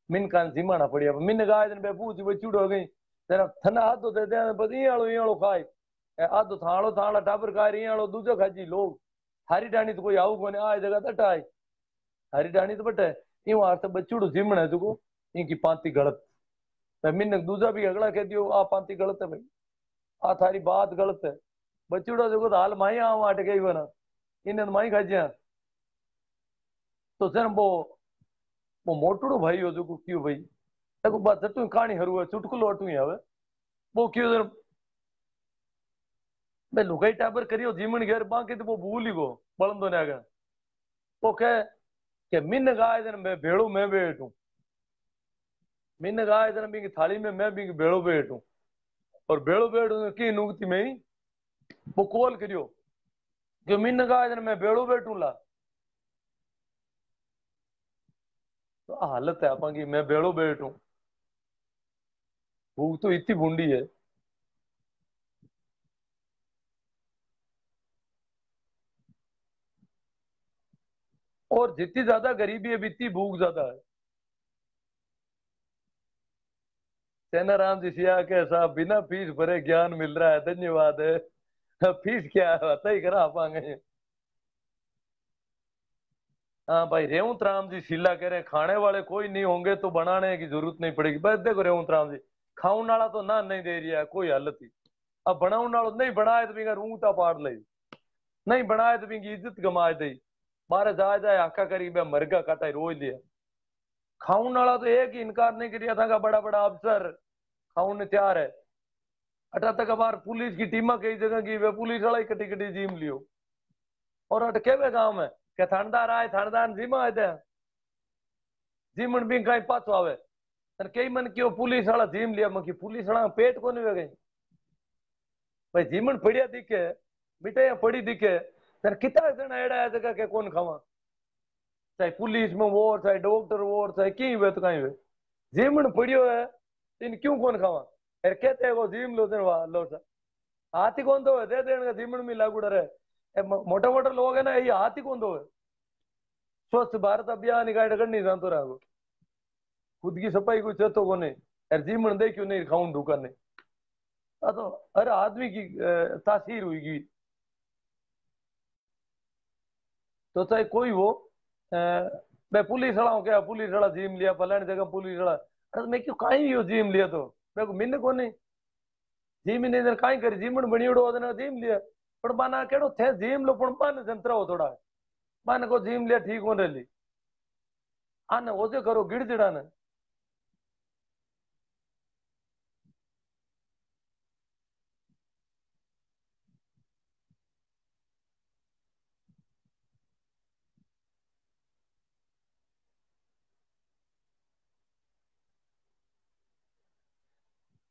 मिन कान जिमाना पड़िया मिन गाय जन बे पूछ बच्चूड़ो हो गई जरा थना आदो दे दे बस इयालो खाए आदो थालो थाला टाबर खाए इयालो दूजो खाजी लोग हरी डाणी तो कोई आऊ कोने आ जगह तट आई हरी डाणी तो बटे यूं अर्थ बच्चूड़ो जिमण है जो इनकी पांति गलत मिन दूजा भी अगला कह दियो आ पांति गलत है भाई आ थारी बात गलत है बच्चूड़ा जो तो हाल माई आवा अट गई वना इन्हें माई खाजिया तो जन वो मोटड़ो भाई हो जो क्यों भाई देखो बात तू कहानी हरू है चुटकुलो अटू ही हवे वो क्यों जन मैं लुगाई टाबर करियो जीमन घेर बाकी तो वो भूल ही गो बळंदो ने आगे वो कह के मिन गाय जन मैं भेड़ो मैं बैठूं मिन गाय जन भी थाली में मैं भी भेड़ो बैठूं और भेड़ो बैठूं की नुगती में ही वो कॉल करियो कि मिन गाय जन मैं भेड़ो बैठूं ला तो हालत है आपा की मैं भेड़ो बैठूं भूख तो इतनी बूंदी है और जितनी ज्यादा गरीबी है इतनी भूख ज्यादा है सेनाराम जी सिया के साहब बिना फीस भरे ज्ञान मिल रहा है धन्यवाद है फीस क्या है पता ही करा पाएंगे हाँ भाई रेवंत राम जी शीला कह रहे हैं खाने वाले कोई नहीं होंगे तो बनाने की जरूरत नहीं पड़ेगी बस देखो रेवंत राम जी खाऊन वाला तो ना नहीं दे रहा है कोई हालत ही अब बनाऊन वाला नहीं बनाए तो बिंगा रूंगटा पाड़ ले नहीं बनाए तो बिंगी इज्जत गमाए दई मारे जाए जाए आका करी बे मरगा काटा रोज लिया खाऊन वाला तो एक ही इनकार नहीं करिया था का बड़ा बड़ा अफसर खाऊन ने तैयार है अटा तक हमार पुलिस की टीमा कई जगह की वे पुलिस वाला ही कटी कटी जीम लियो और अटके वे गांव में क्या थानेदार आए थानेदार जिमा आए थे जिमन भी कहीं पाछो आवे और कई मन क्यों पुलिस वाला जिम लिया मकी पुलिस वाला पेट को नहीं वे गई भाई जिमन पड़िया दिखे मिठाइयां पड़ी दिखे तर कितना जना एड़ा है जगह के कौन खावा चाहे पुलिस में वो चाहे डॉक्टर वो चाहे कहीं वे तो कहीं वे जिमन पड़ियो है इन क्यों कौन खावा अरे कहते हैं वो जिम लो दिन वाह लो सा हाथी कौन दो है दे देने का जिमन में लागू डरे मोटा मोटा लोग है ना ये हाथी कौन दो है स्वच्छ भारत अभियान निकाय करनी जानतो रहो खुद की सफाई कोई चेतो को नहीं यार जीवन दे क्यों नहीं खाऊं ढूका नहीं तो हर आदमी की तासीर हुई तो चाहे कोई हो अ, मैं पुलिस वाला हूँ क्या पुलिस वाला जिम लिया फलानी जगह पुलिस वाला अरे मैं क्यों कहीं हो जिम लिया तो मैं को मिन को नहीं जिम ही नहीं देना कहीं कर जिम बनियोड़ो ओदने जिम लिया पर माना केड़ो थे जिम लो पण पान जंत्र हो थोड़ा माने को जिम लिया ठीक होने ली आने ओजे करो गिड़ जिड़ा ने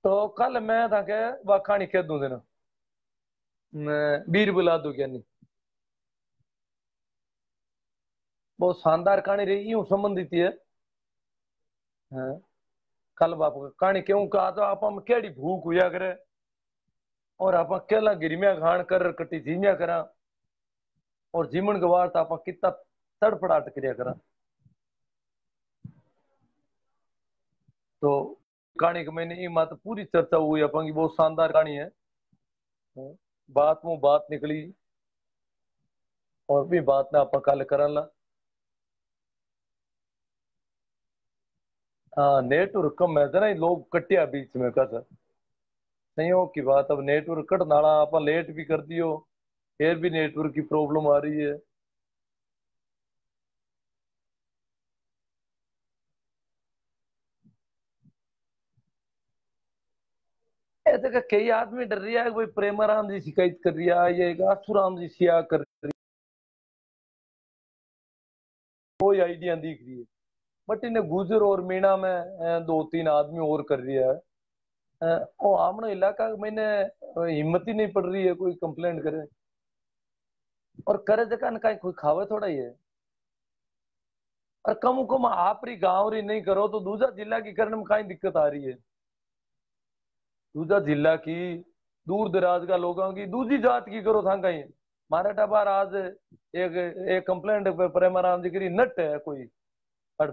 तो कल मैं था के वह कहानी कह दूं देना बीर बुला दूं क्या नहीं। बहुत शानदार कहानी रही यूं संबंधित है। हाँ, कल बाप कहानी क्यों कहा तो आप हम केड़ी भूख हुआ करे और आप केला गिरमिया खान कर कटी जीमिया करा और जीवन गवार तो आप कितना तड़फड़ाट करिया करा। तो कहानी के मैंने ये मात्र पूरी चर्चा हुई अपन की बहुत शानदार कहानी है। हाँ, बात मुंह बात निकली और भी बात ने आप कल करला। हाँ नेटवर्क कम है जरा लोग कटिया बीच में का सर संयोग की बात अब नेटवर्क कट नाला आप लेट भी कर दियो फिर भी नेटवर्क की प्रॉब्लम आ रही है। ऐसे का कई आदमी डर रहा है कोई प्रेमाराम जी शिकायत कर रहा है ये एक आसुराम जी सिया कर रही है कोई आइडिया दिख रही है। बट इन्हें गुजर और मीणा में दो तीन आदमी और कर रही है। ओ आमनो इलाका में मैंने हिम्मत ही नहीं पड़ रही है कोई कंप्लेंट करे और करे जगह कहीं कोई खावे थोड़ा ही है। और कम आप री गाँव री नहीं करो तो दूसरा जिला की करने में कहीं दिक्कत आ रही है। दूसरा जिला की दूर दराज का लोगों की दूसरी जात की करो था कहीं मारे टबार आज एक एक कंप्लेंट पे प्रेमाराम जी करी नट है कोई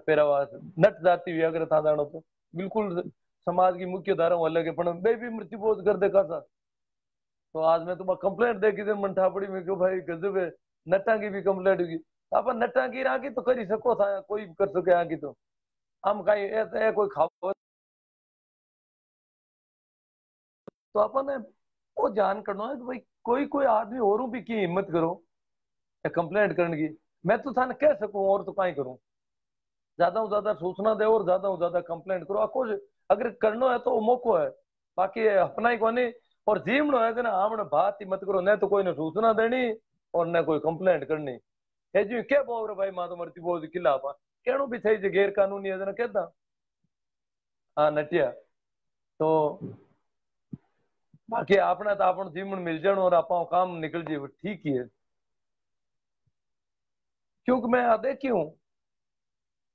पेरावास नट जाति भी अगर था जानो तो बिल्कुल समाज की मुख्य धारा अलग है पण बे भी मृत्यु बोध कर देखा था। तो आज मैं तुम्हें कंप्लेंट देखी थी मन ठापड़ी में क्यों भाई गजब है नटा की भी कंप्लेंट होगी अपन नटा की आगे तो कर ही सको था कोई भी कर सके आगे तो हम कहीं ऐसे कोई खाओ तो अपन ने वो जान करना है कि भाई कोई कोई आदमी और भी की हिम्मत करो कंप्लेंट करने की। मैं तो थाने कह सकूं और तो कहीं करूं ज्यादा से ज्यादा सूचना दे और ज्यादा से ज्यादा कंप्लेंट करो आपको अगर करना है तो वो मौको है बाकी अपना ही कोनी और जीवनो है कि ना हमने बात ही मत करो न तो कोई ने सूचना देनी और न कोई कंप्लेंट करनी है जी क्या बोल रहे भाई मां तो मरती बोल किला पा कहनो भी सही जे गैर कानूनी है ना कहता हाँ नटिया तो बाकी आपने तो अपन जीवन मिल जानो और आप काम निकल जाए ठीक ही है। क्योंकि मैं आ देखी हूँ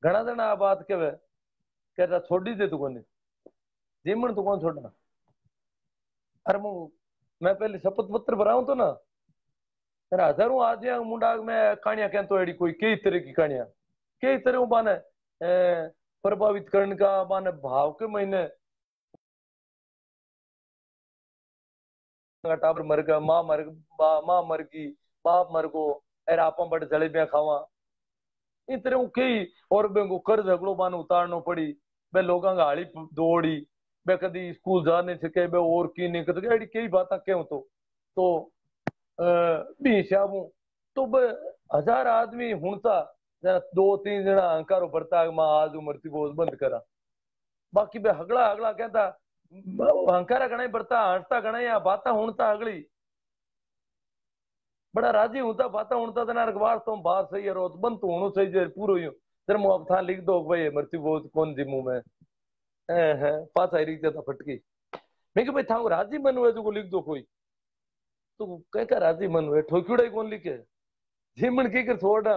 घना जना आ बात के कहता छोड़ी दे तू कोनी जीवन तू कौन छोड़ना। अरे मैं पहले शपथ पत्र भराऊं तो ना तेरा हजारों आज मुंडा में कहानियां कह तो एडी कोई कई तरह की कहानियां कई तरह बाने प्रभावित करने का बाने भाव के महीने टाबर मर गया माँ मर गई बाप मर गो अरे आप बड़े जलेबियां खावा इन तरह कई और बेंगो कर झगड़ो बाने उतारनो पड़ी बे लोगों का हाली दौड़ी बे कदी स्कूल जा नहीं सके बे और की नहीं कर सके एडी कई बात क्यों तो बी हिसाब हूं तो बे हजार आदमी हुनता जना दो तीन जना अहंकारो भरता मां आज मरती बोझ बंद करा बाकी बे हगड़ा हगड़ा कहता अहंकारा घना ही भरता हंसता घना या बाता हुनता अगली बड़ा राजी होता बाता होता था ना अखबार तो बात सही है रोज बंद तो होना सही है पूरा ही जर मुँह अब था लिख दो भाई मृत्यु बोझ कौन जी मुंह में है पास आई रही था फटकी मैं कि भाई था राजी मन हुए तो लिख दो कोई तो कह का राजी मन हुए ठोक्यूड़ा ही कौन लिखे जीवन की कर छोड़ा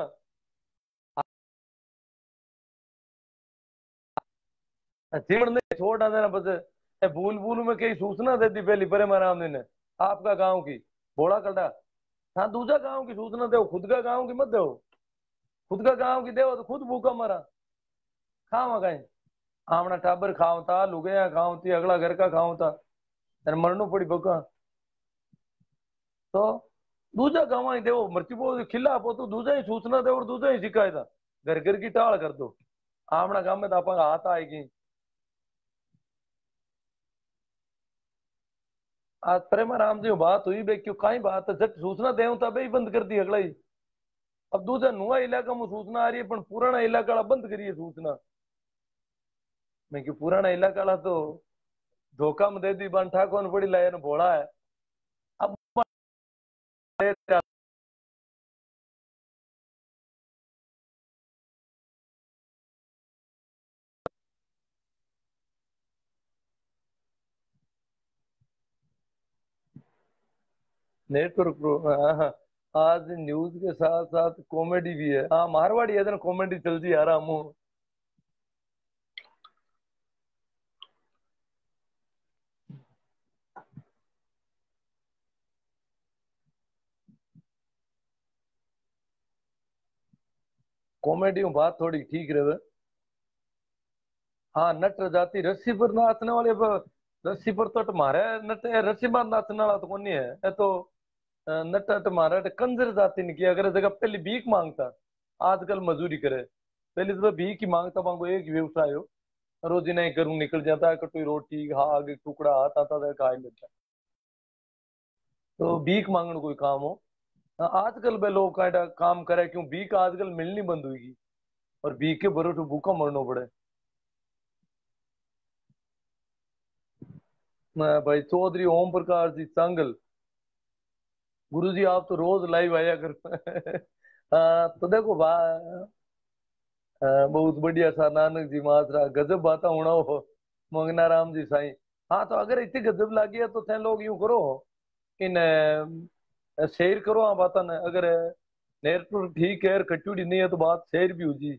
जीवन ने छोड़ा देना बस भूल भूल में कई सूचना दे दी पहली परे महाराम ने आपका गांव की बोला कटा हाँ दूसरा गांव की सूचना दो खुद का गांव की मत दो खुद का गांव की दे तो खुद भूखा मरा खावा कहीं आमना टाबर खाओ था लुगया खाओ थी अगला घर का खाओ था तेरे मरनो पड़ी बका तो दूजा गाँव ही देवो मृत्यु को खिला पो तो दूजा ही सूचना दे और दूजा ही शिकायत घर घर की टाल कर दो आमना गांव में तो आप हाथ आएगी आज प्रेमा राम जी बात हुई बे क्यों कहीं बात है जब सूचना दे तब ही बंद कर दी अगला ही अब दूसरा नुआ इलाका में सूचना आ रही है पर पुराना इलाका वाला बंद करिए सूचना मैं क्यों पुराना इलाका वाला तो धोखा में दे दी बन ठाकुर पड़ी लाया भोला है अब नेटवर्क हाँ, आज न्यूज के साथ साथ कॉमेडी भी है। हाँ मारवाड़ी है ना, कॉमेडी चलती आ रहा हूँ। कॉमेडी में बात थोड़ी ठीक रहे। हाँ नट जाति रस्सी पर नाचने वाले पर, रस्सी पर तो मारे नट रस्सी पर नाचने वाला तो कौन है, ये तो नट अट मारे कंजर जाति ने किया। अगर जगह पहले भीख मांगता, आजकल मजदूरी करे। पहले तो भीख ही मांगता, मांगो एक ही व्यवसाय हो, रोजी नहीं करूँ निकल जाता है, कटोरी रोटी हाग टुकड़ा हाथ आता था खा ही लेता। तो भीख मांगने कोई काम हो। हाँ, आजकल बे लोग का काम करे, क्यों भीख आजकल मिलनी बंद हुई, और भीख के भरोसे भूखा मरना पड़े। मैं भाई चौधरी ओम प्रकाश जी चांगल, गुरु जी आप तो रोज लाइव आया कर तो देखो बहुत बढ़िया सा नानक जी महात्रा गजब बाता होना हो, मंगना राम जी साईं। हाँ तो अगर इतनी गजब लगी है तो थे लोग यूं करो, इन शेयर करो हाँ बात न, अगर नेटवर्क ठीक है कटुड़ी नहीं है तो बात शेयर भी हो जी।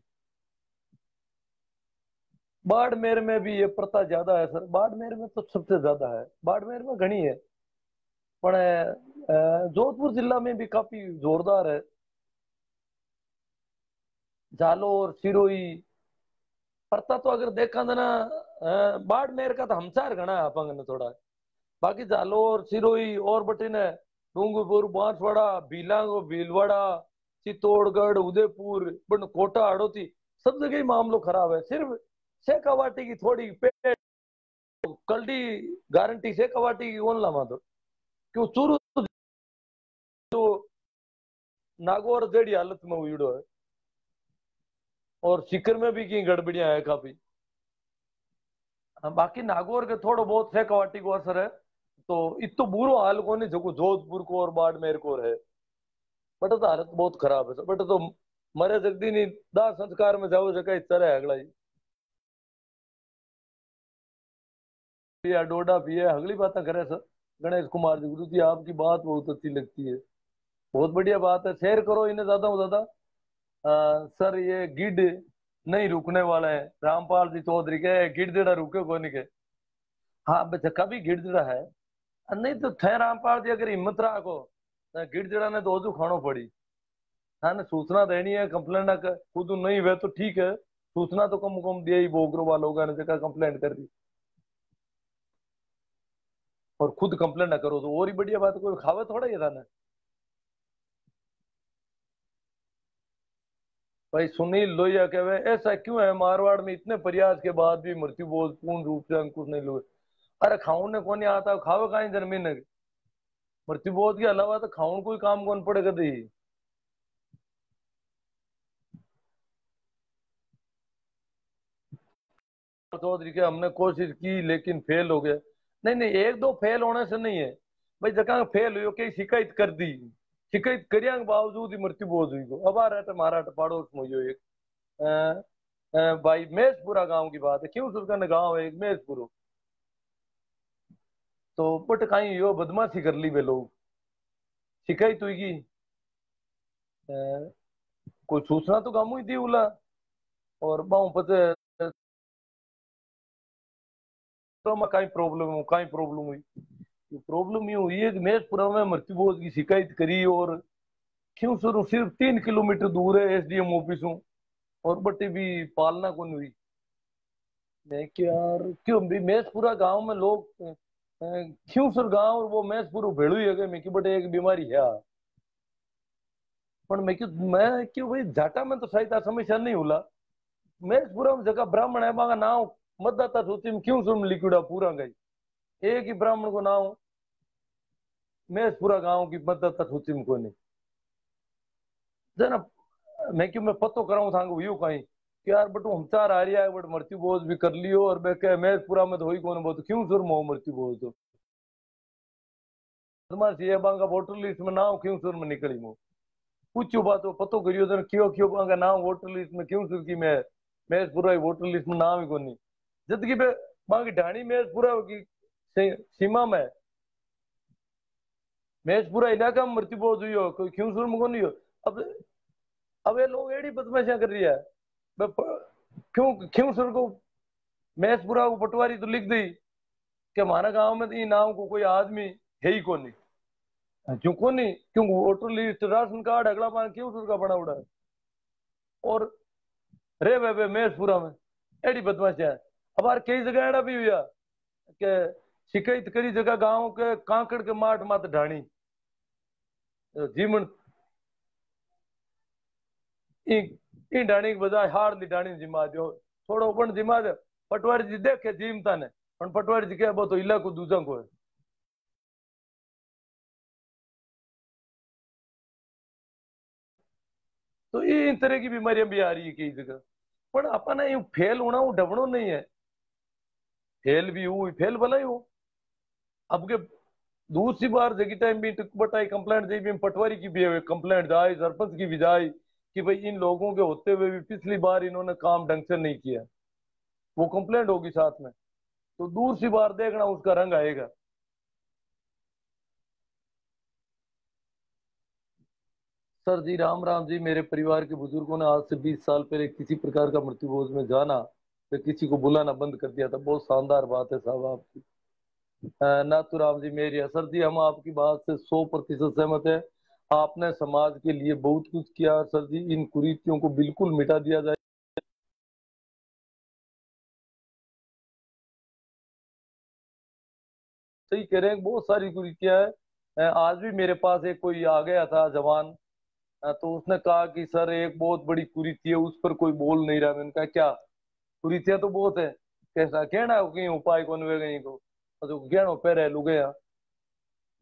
बाड़मेर में भी ये प्रथा ज्यादा है सर, बाड़मेर में तो सबसे ज्यादा है, बाड़मेर में घनी है। पर जोधपुर जिला में भी काफी जोरदार है। जालोर सिरोही प्रथा तो अगर देखा था ना, बाड़मेर का तो हमसार घना है अपंग ने थोड़ा। बाकी जालोर सिरोही और बटे ने डूंगरपुर बांसवाड़ा भीलांग भीलवाड़ा चित्तौड़गढ़ उदयपुर बन कोटा हड़ौती, सब जगह ही मामलो खराब है। सिर्फ शेखावाटी की थोड़ी पेट कल्टी गारंटी शेखावाटी की ओन लामा तो क्यों चूरू तो नागौर जेडी हालत में हुई है। और सीकर में भी की गड़बड़ियां है काफी। बाकी नागौर के थोड़ो बहुत शेखावाटी को असर है, तो इतो बुरो हाल को नहीं जो जोधपुर को और बाड़मेर को है। बट तो हालत बहुत खराब है बट तो मरे जगदी नहीं, दाह संस्कार में जाओ जगह तरह है अगला ही या डोडा पिए अगली बातें करे सर। गणेश कुमार जी गुरु जी आपकी बात बहुत अच्छी लगती है, बहुत बढ़िया बात है, शेयर करो इन्हें ज्यादा से ज्यादा। सर ये गिड नहीं रुकने वाला है, रामपाल जी चौधरी के गिड जेड़ा रुके को नहीं के। हाँ बच्चा कभी गिड़ जेड़ा है, नहीं तो थे रामपाल जी अगर हिम्मत रखो तो गिड़ जेड़ा ने दो खानो पड़ी। हाँ ना सूचना देनी है, कंप्लेंट ना खुद नहीं हुए तो ठीक है, सूचना तो कम दिया ही बोगरो वालों ने जगह कंप्लेंट कर दी। और खुद कंप्लेंट ना करो तो और ही बढ़िया बात, कोई खावे थोड़ा ही था ना। भाई सुनील लोहिया कहे ऐसा क्यों है मारवाड़ में इतने प्रयास के बाद भी मृत्यु बोध पूर्ण रूप से अंकुश नहीं लुए। अरे खाऊं ने कौन आता खावे कहीं जन्मी ने, मृत्यु बोध के अलावा तो खाऊं कोई काम कौन पड़ेगा दी। चौधरी के हमने कोशिश की लेकिन फेल हो गया। नहीं नहीं एक दो फेल होने से नहीं है भाई, जगह फेल हुई कई शिकायत कर दी, शिकायत करिया के बावजूद ही मृत्यु बोध हुई को। अब आ रहा मारा पड़ोस में हुई एक भाई मेजपुरा गांव की बात है, क्यों सुरकन गांव है एक मेजपुर। तो बट कहीं यो बदमाशी कर ली वे लोग, शिकायत हुई की कोई सूचना तो गामू ही दी उला। और बाऊ पते तो मैं कहीं प्रॉब्लम हो कहीं प्रॉब्लम हुई, प्रॉब्लम ये हुई है कि मेजपुरा में मृत्यु बोध की शिकायत करी, और क्यों शुरू सिर्फ 3 किलोमीटर दूर है एसडीएम ऑफिस हूँ, और बट्टी भी पालना कौन हुई। मैं क्या यार क्यों भी मैसपुरा गांव में लोग क्यों सर गांव और वो मैसपुर भेड़ू ही है कि मैं की बटे एक बीमारी है। पर मैं क्यों भाई झाटा में तो शायद आ समस्या नहीं होला। मैसपुरा में जगह ब्राह्मण है बागा नाव मतदाता सूची में क्यों सुन लिखिड़ा पूरा गई, एक ही ब्राह्मण को नाव मैसपुरा गांव की मतदाता सूची में कोई नहीं। जना मैं क्यों मैं पतो कराऊं था यू कहीं कि यार बटू हम चार आ रहा है बट मृत्यु बोझ भी कर लियो, और मैं मैसपुरा में तो हुई कौन बहुत क्यों सुर मो मृत्यु बोझ तो बदमाशी है बांगा वोटर लिस्ट में नाम क्यों सुर में निकली मो। पूछो बात वो पतो करियो जन क्यों क्यों बांगा नाम वोटर लिस्ट में क्यों सुर की मैं पूरा वोटर लिस्ट में नाम ही कोनी। जबकि बे बांगी ढाणी में पूरा की सीमा में मैच पूरा इलाका में मृत्यु बहुत हुई हो, कोई क्यों शुरू में नहीं हो। अब अब ये लोग एड़ी बदमाशियां कर रही है। क्यों क्यों शुरू को मैच पूरा को पटवारी तो लिख दी कि हमारा गांव में तो ये नाम को कोई आदमी है ही कौन नहीं। क्यों कौन नहीं, क्यों वोटर लिस्ट राशन कार्ड अगला पान क्यों शुरू का बना उड़ा है। और रे बे मैच पूरा में एड़ी बदमाशियां है। हमारे कई जगह एड़ा भी हुआ कि शिकायत करी जगह गांव के कांकड़ के माठ मात ढाणी जीवन ई ढाणी की बजाय हार दी ढाणी जिमा दो थोड़ो पण जिमा दे। पटवारी जी देखे जीमता ने पण पटवारी जी क्या तो इलाको दूजा को है। तो ये इन तरह की बीमारियां भी आ रही है कई जगह। पर अपना यूं फेल होना वो ढबणो नहीं है। फेल भी हुई फेल भला ही हो। अब के दूसरी बार जगी टाइम भी बटाई कंप्लेंट दी भी पटवारी की भी कंप्लेंट जाए सरपंच की भी जाए कि भाई इन लोगों के होते हुए भी पिछली बार इन्होंने काम ढंग से नहीं किया। वो कंप्लेंट होगी साथ में, तो दूसरी बार देखना उसका रंग आएगा। सर जी राम राम जी। मेरे परिवार के बुजुर्गों ने आज से 20 साल पहले किसी प्रकार का मृत्युभोज में जाना तो किसी को बुलाना बंद कर दिया था। बहुत शानदार बात है साहब आपकी। नाथूराम जी मेरी सर जी हम आपकी बात से 100% सहमत है। आपने समाज के लिए बहुत कुछ किया सर जी। इन कुरीतियों को बिल्कुल मिटा दिया जाए। सही कह रहे हैं, बहुत सारी कुरीतियां है। आज भी मेरे पास एक कोई आ गया था जवान। तो उसने कहा कि सर एक बहुत बड़ी कुरीति है उस पर कोई बोल नहीं रहा। मैंने कहा क्या कुरीतियां तो बहुत है। कैसा कहना है कि उपाय कौन वे गई को तो गहनो पैर लुगे यहाँ।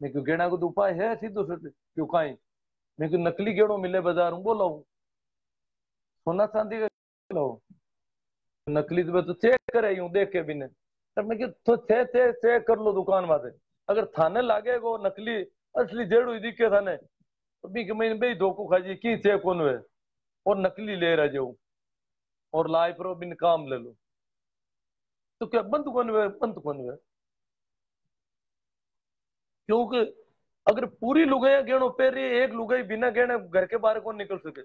मैं क्यों गहना को तो उपाय है सीधो सीधे क्यों काई। मैं क्यों नकली गहनों मिले बाजार में बोला हूँ सोना चांदी का लो। नकली तो चेक करे यूं देख के भी ने। तब मैं क्यों तो चेक कर लो दुकान वाले। अगर थाने लागे वो नकली असली जेड़ हुई दिखे थाने तो भी मैंने भाई धोखो खा जी की चेक कौन हुए और नकली ले रहा जो और लाई पर बिन काम ले लो। तो क्या बंद कौन हुए बंद कौन हुए। क्योंकि अगर पूरी लुगाइयां गहनों पहन रही है एक लुगाई बिना गहने घर के बाहर कौन निकल सके।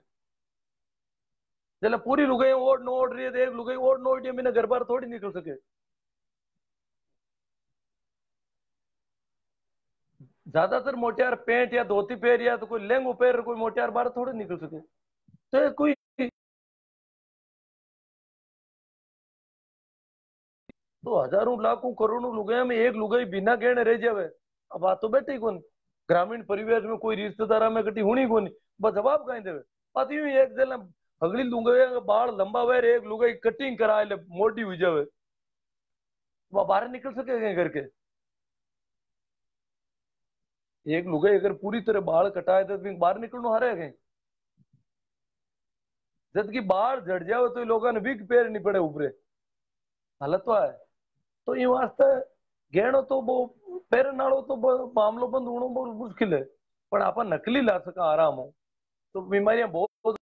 जब पूरी लुगाइयां ओढ़ न ओढ़ रही है तो एक लुगाई ओढ़ न ओढ़ बिना घर बाहर थोड़ी निकल सके। ज्यादातर मोटियार पैंट या धोती पहन या तो कोई लहंगो पहन कोई मोटियार बाहर थोड़ी निकल सके। तो ये कोई तो हजारों लाखों करोड़ों लुगाइयां में एक लुगाई बिना गहने रह जावे। अब बात तो बैठे ही कौन। ग्रामीण परिवेश में कोई रिश्तेदार में कटी हुनी कौन। बस जवाब कहीं देवे। बात यूं ही एक जन अगली लुगाई का बाल लंबा हुए एक लुगाई कटिंग करा ले मोटी हुई जावे वह बाहर निकल सके कहीं करके। एक लुगाई अगर पूरी तरह बाल कटाए तो फिर बाहर निकलना हारे कहीं। जबकि बाहर झड़ जाओ तो लोगों ने विग पैर नहीं पड़े ऊपरे हालत तो है। तो ये वास्ते गहनो तो वो पैर नालो तो मामलो बंद होना बहुत मुश्किल है। पर आप नकली ला सका आराम हो तो बीमारियां बहुत।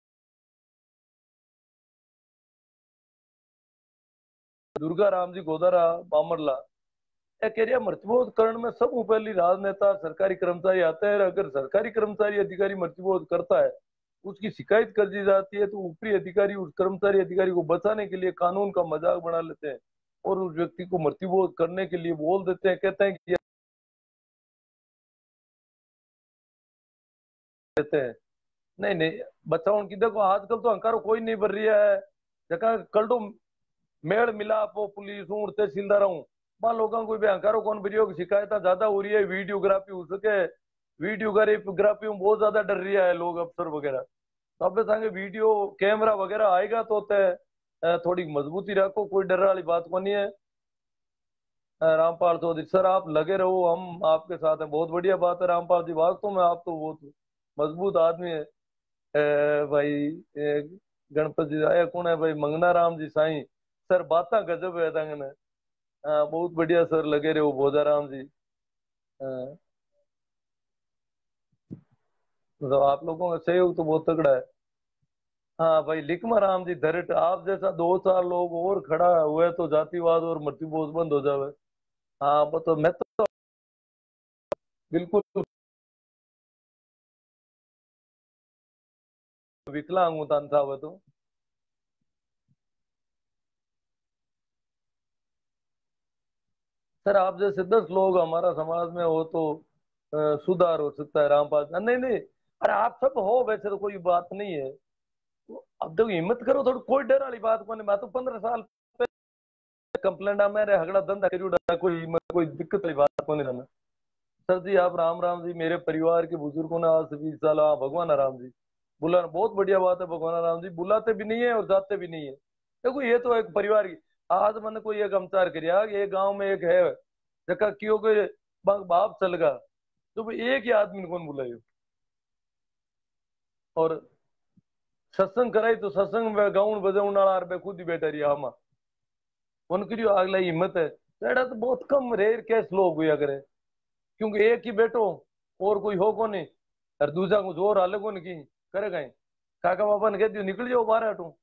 दुर्गा राम जी गोदारा बामरला या करिया मृत्युबोध करण में सब पहली राजनेता सरकारी कर्मचारी आते हैं। अगर सरकारी कर्मचारी अधिकारी मृत्युबोध करता है उसकी शिकायत कर दी जाती है तो ऊपरी अधिकारी उस कर्मचारी अधिकारी को बचाने के लिए कानून का मजाक बना लेते हैं और उस व्यक्ति को मृत्युबोध करने के लिए बोल देते हैं। कहते हैं कि देते हैं नहीं नहीं बचाओ उनकी। देखो आजकल तो हंकारो कोई नहीं भर रही है। जगह कल तो मेल मिलाप वो पुलिस हूँ तहसीलदार हूँ वहां लोगों को भी हंकारो कौन भरी हो शिकायत ज्यादा हो रही है वीडियोग्राफी हो सके। वीडियोग्राफी में बहुत ज्यादा डर रही है लोग अफसर वगैरह। तो अब संगे वीडियो कैमरा वगैरह आएगा तो थोड़ी मजबूती रखो कोई डर वाली बात को नहीं है। रामपाल चौधरी सर आप लगे रहो हम आपके साथ हैं। बहुत बढ़िया बात है रामपाल जी वास्तव में आप तो बहुत मजबूत आदमी है। भाई गणपति जी आया कौन है भाई मंगना राम जी साईं सर बात गजब है तंगने। बहुत बढ़िया सर लगे रहे हो भोजा राम जी। मतलब आप लोगों का सहयोग तो बहुत तगड़ा है। हाँ भाई लिखमा राम जी धरट आप जैसा दो चार लोग और खड़ा हुए तो जातिवाद और मृत्युबोध बंद हो जावे। हाँ वो तो मैं तो बिल्कुल विकलांग हूं तान साहब तो। सर आप जैसे 10 लोग हमारा समाज में हो तो सुधार हो सकता है रामपाल। नहीं नहीं, अरे आप सब हो वैसे तो कोई बात नहीं है। तो अब देखो हिम्मत करो थोड़ी, कोई डर वाली बात को नहीं। मैं तो 15 साल कंप्लेंट आ मेरे हगड़ा धंधा करी उड़ा, कोई दिक्कत वाली बात को नहीं। सर जी आप राम राम जी, मेरे परिवार के बुजुर्गों ने आज से 20 साल, हाँ भगवान राम जी बुलाना बहुत बढ़िया बात है। भगवान राम जी बुलाते भी नहीं है और जाते भी नहीं है। देखो ये तो एक परिवार की, आज मैंने कोई एक अमचार करिया कि एक गांव में एक है जगह क्यों के बाप चल गया, तो भाई एक ही आदमी ने कौन बुलायो। और सत्संग कराई तो सत्संग में गाउन बजाउन वाला अरबे खुद ही बैठा रही आमा, उनकी जो अगला हिम्मत है। तो एड़ा तो बहुत कम रेयर केस लोग हुआ करे, क्योंकि एक ही बैठो और कोई हो को नहीं, और दूसरा को जोर अलग को नहीं करेगा ही। काका बाबा ने कह दियो निकल जाओ बाहर हटू,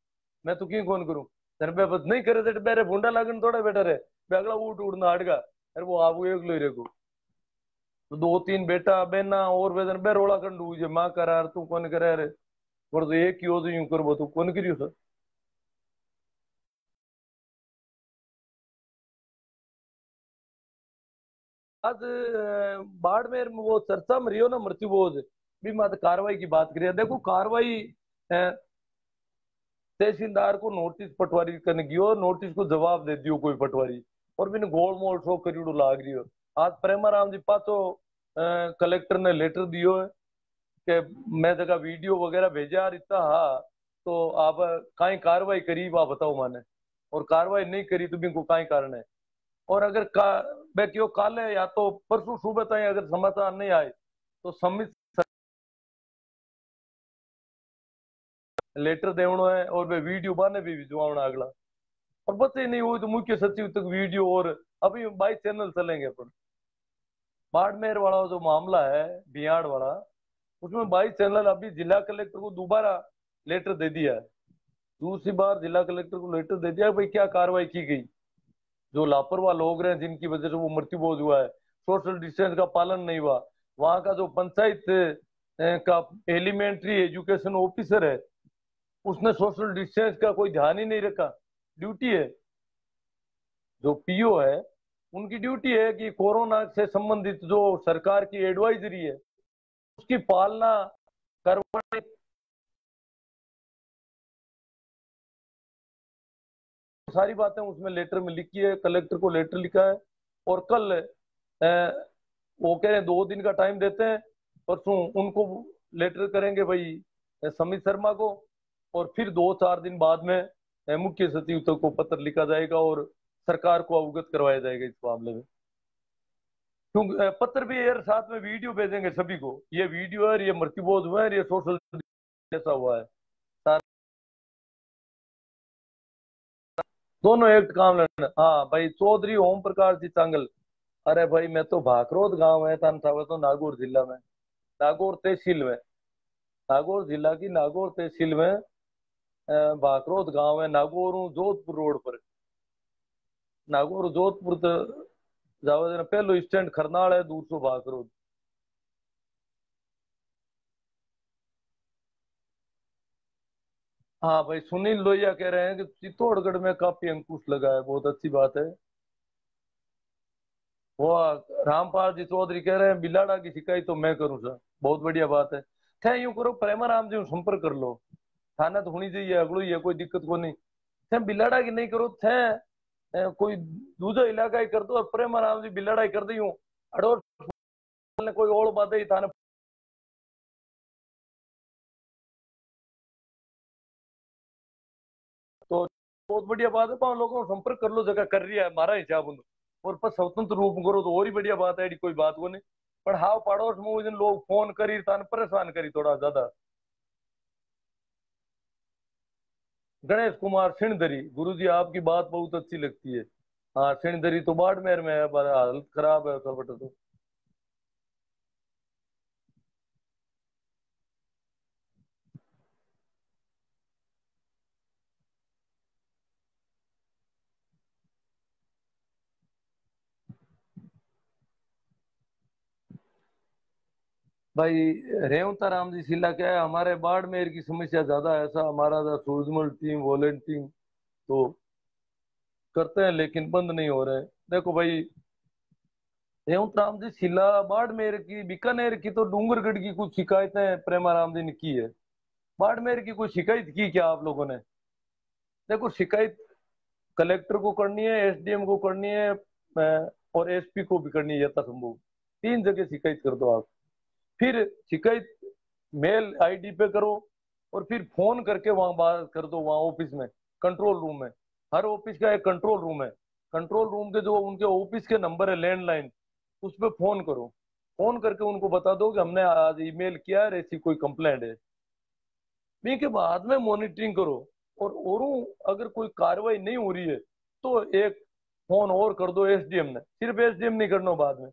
मैं तो क्यों कौन करूं। तेरे पे बस नहीं करे तो बेरे भूडा लागन थोड़ा बेटर है, अगला उठ उड़ना हटगा, अरे वो आप एक लो रे को। तो दो तीन बेटा बेना और बेदन बेरोड़ा कंडू जे मां करा तू कौन करे रे, और तो एक ही हो तो यूं करबो तू कौन करियो सर। आज बाड़मेर में वो चर्चा में रियो ना मृत्यु बोझ भी मत कार्रवाई की बात करिए। देखो कार्रवाई तहसीलदार को नोटिस पटवारी करने की और नोटिस को जवाब दे दियो कोई पटवारी, और बिन गोल मोल शो करियो लाग रही हो। आज प्रेमाराम जी पाचो कलेक्टर ने लेटर दियो है कि मैं जगह वीडियो वगैरह भेजा इतना, हाँ तो आप काई कार्रवाई करी वह बताओ माने, और कार्रवाई नहीं करी तो बिनको काई कारण है। और अगर मैं क्यों काल है या तो परसों सुबह तक अगर समाचार नहीं आए तो समित लेटर देवनो है और वे वीडियो बने भी भिजवाना अगला। और बस ही नहीं हुई तो मुख्य सचिव तक वीडियो, और अभी 22 चैनल चलेंगे अपन। बाड़मेर वाला जो मामला है बिहाड़ वाला, उसमें 22 चैनल, अभी जिला कलेक्टर को दोबारा लेटर दे दिया है। दूसरी बार जिला कलेक्टर को लेटर दे दिया है, भाई क्या कार्रवाई की गई, जो लापरवाह लोग रहे जिनकी वजह से वो मृत्यु बोध हुआ है, सोशल डिस्टेंस का पालन नहीं हुआ। वहां का जो पंचायत का एलिमेंट्री एजुकेशन ऑफिसर है, उसने सोशल डिस्टेंस का कोई ध्यान ही नहीं रखा। ड्यूटी है, जो पीओ है उनकी ड्यूटी है कि कोरोना से संबंधित जो सरकार की एडवाइजरी है उसकी पालना करवाने। सारी बातें उसमें लेटर में लिखी है, कलेक्टर को लेटर लिखा है। और कल वो कह रहे हैं 2 दिन का टाइम देते हैं, परसों उनको लेटर करेंगे भाई समित शर्मा को, और फिर 2-4 दिन बाद में मुख्य सचिव तक को पत्र लिखा जाएगा और सरकार को अवगत करवाया जाएगा इस मामले में। क्योंकि पत्र भी यार साथ में वीडियो भेजेंगे सभी को, ये वीडियो है, ये मृत्युबोध हुआ है, ये सोशल ऐसा हुआ है। सारा दोनों एक काम लेना। हाँ भाई चौधरी ओम प्रकाश जी चांगल, अरे भाई मैं तो भाकरोद गांव है तन था तो नागौर जिला में, नागौर तहसील में, नागौर जिला की नागौर तहसील में भाकरोद गांव है। नागौर जोधपुर रोड पर, नागौर जोधपुर तो जाओ देना, पहलो स्टैंड खरनाल है, दूसरो भाकरोद। हाँ भाई सुनील लोहिया कह रहे हैं कि चित्तौड़गढ़ में काफी अंकुश लगा है, बहुत अच्छी बात है। वो रामपाल जी चौधरी कह रहे हैं बिलाड़ा की शिकायत तो मैं करूँ सर, बहुत बढ़िया बात है। थे यूं करो प्रेमाराम जी संपर्क कर लो, थाना तो होनी चाहिए अगलो ही है, कोई दिक्कत को नहीं। थे बिलाड़ा की नहीं करो, थे कोई दूसरा इलाका ही कर दो, और प्रेमाराम जी बिलाड़ा ही कर दी हूँ अड़ोर ने कोई और बात ही थाने। तो बहुत बढ़िया बात है, पांच लोगों को संपर्क कर लो, जगह कर रही है हमारा हिसाब उन, और पर स्वतंत्र रूप में करो तो और ही बढ़िया बात है, ऐडी कोई बात को नहीं। पर हाँ पड़ोस में जिन लोग फोन करी तान परेशान करी थोड़ा ज्यादा। गणेश कुमार सिणधरी, गुरु जी आपकी बात बहुत अच्छी लगती है। हाँ सिणधरी तो बाड़मेर में है, पर हालत खराब है उसका बेटा तो। भाई रेवता राम जी शिला क्या है, हमारे बाड़मेर की समस्या ज्यादा है। ऐसा हमारा सूरजमल टीम वॉलेंटियरिंग तो करते हैं लेकिन बंद नहीं हो रहे हैं। देखो भाई, रेवत राम जी शिला बाड़मेर की, बीकानेर की तो डूंगरगढ़ की कुछ शिकायतें प्रेमाराम जी ने की है। बाड़मेर की कोई शिकायत की क्या आप लोगों ने? देखो, शिकायत कलेक्टर को करनी है, एसडीएम को करनी है, और एसपी को भी करनी है यथासंभव। तीन जगह शिकायत कर दो आप। फिर शिकायत मेल आईडी पे करो, और फिर फोन करके वहां बात कर दो, वहां ऑफिस में, कंट्रोल रूम में। हर ऑफिस का एक कंट्रोल रूम है। कंट्रोल रूम के जो उनके ऑफिस के नंबर है लैंडलाइन, उस पर फोन करो। फोन करके उनको बता दो कि हमने आज ईमेल किया है, ऐसी कोई कंप्लेंट है। नहीं के बाद में मॉनिटरिंग करो। और अगर कोई कार्रवाई नहीं हो रही है तो एक फोन और कर दो एसडीएम ने, सिर्फ एसडीएम नहीं करना बाद में,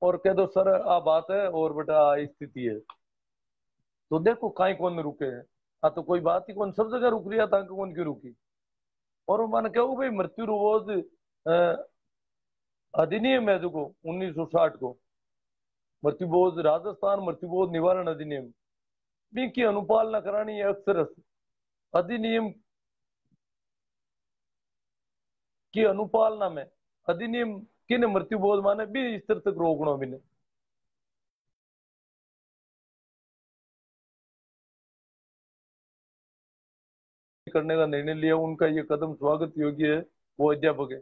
और कह दो सर आ बात है और बेटा आ स्थिति है। तो देखो कहीं कौन रुके हैं। हाँ तो कोई बात ही कौन, सब जगह रुक रही है, ताकि कौन क्यों रुकी। और मैंने कहूँ भाई, मृत्यु रोज अधिनियम है जो 1960 को, मृत्यु बोझ राजस्थान मृत्यु बोझ निवारण अधिनियम, भी की अनुपालना करानी है अक्सर। अधिनियम की अनुपालना में, अधिनियम किन मृत्यु बोध माने भी इस तरह तक रोकना भी नहीं करने का निर्णय लिया। उनका ये कदम स्वागत योग्य है। वो अध्यापक है।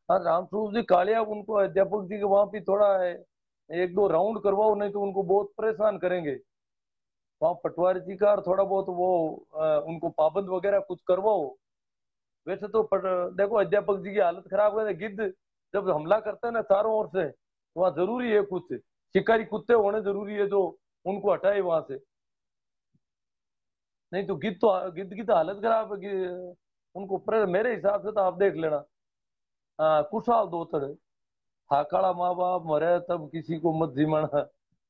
हाँ, रामस्वरूप जी कालिया, उनको अध्यापक जी के वहां भी थोड़ा है, एक दो राउंड करवाओ, नहीं तो उनको बहुत परेशान करेंगे वहां पटवारी जी का। और थोड़ा बहुत वो उनको पाबंद वगैरह कुछ करवाओ। वैसे तो देखो, अध्यापक जी की हालत खराब है। गिद्ध जब हमला करते हैं ना चारों ओर से, तो वहां जरूरी है कुछ शिकारी कुत्ते होने जरूरी है जो उनको हटाए वहां से। नहीं तो गिद्ध की तो हालत खराब है उनको मेरे हिसाब से तो आप देख लेना। हाँ, कुशाल दो तरह, ठाकाड़ा माँ बाप मरे तब किसी को मत जिमाना।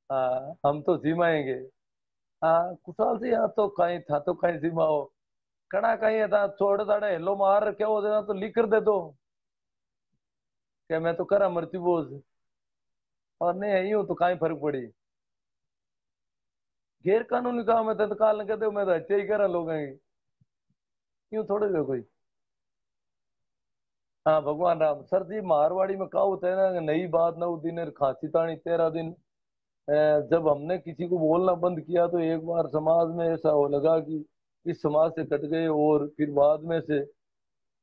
हाँ, हम तो जिमाएंगे। हाँ, कुशाल से यहाँ तो कहीं था तो कहीं जिमाओ, कड़ा कहीं था छोड़ दाड़े हेलो मार क्या हो देना तो लिख कर दे दो क्या मैं तो करा मृत्यु बोझ, और नहीं आई हूँ तो कहीं फर्क पड़ी। गैर कानूनी काम है तत्काल न कहते हो, मैं तो हत्या ही करा लोगों की। क्यों थोड़े जो कोई। हाँ, भगवान राम सर जी, मारवाड़ी में कहावत है ना, नई बात नौ दिन और खांसी तानी 13 दिन। जब हमने किसी को बोलना बंद किया तो एक बार समाज में ऐसा हो लगा कि इस समाज से कट गए, और फिर बाद में से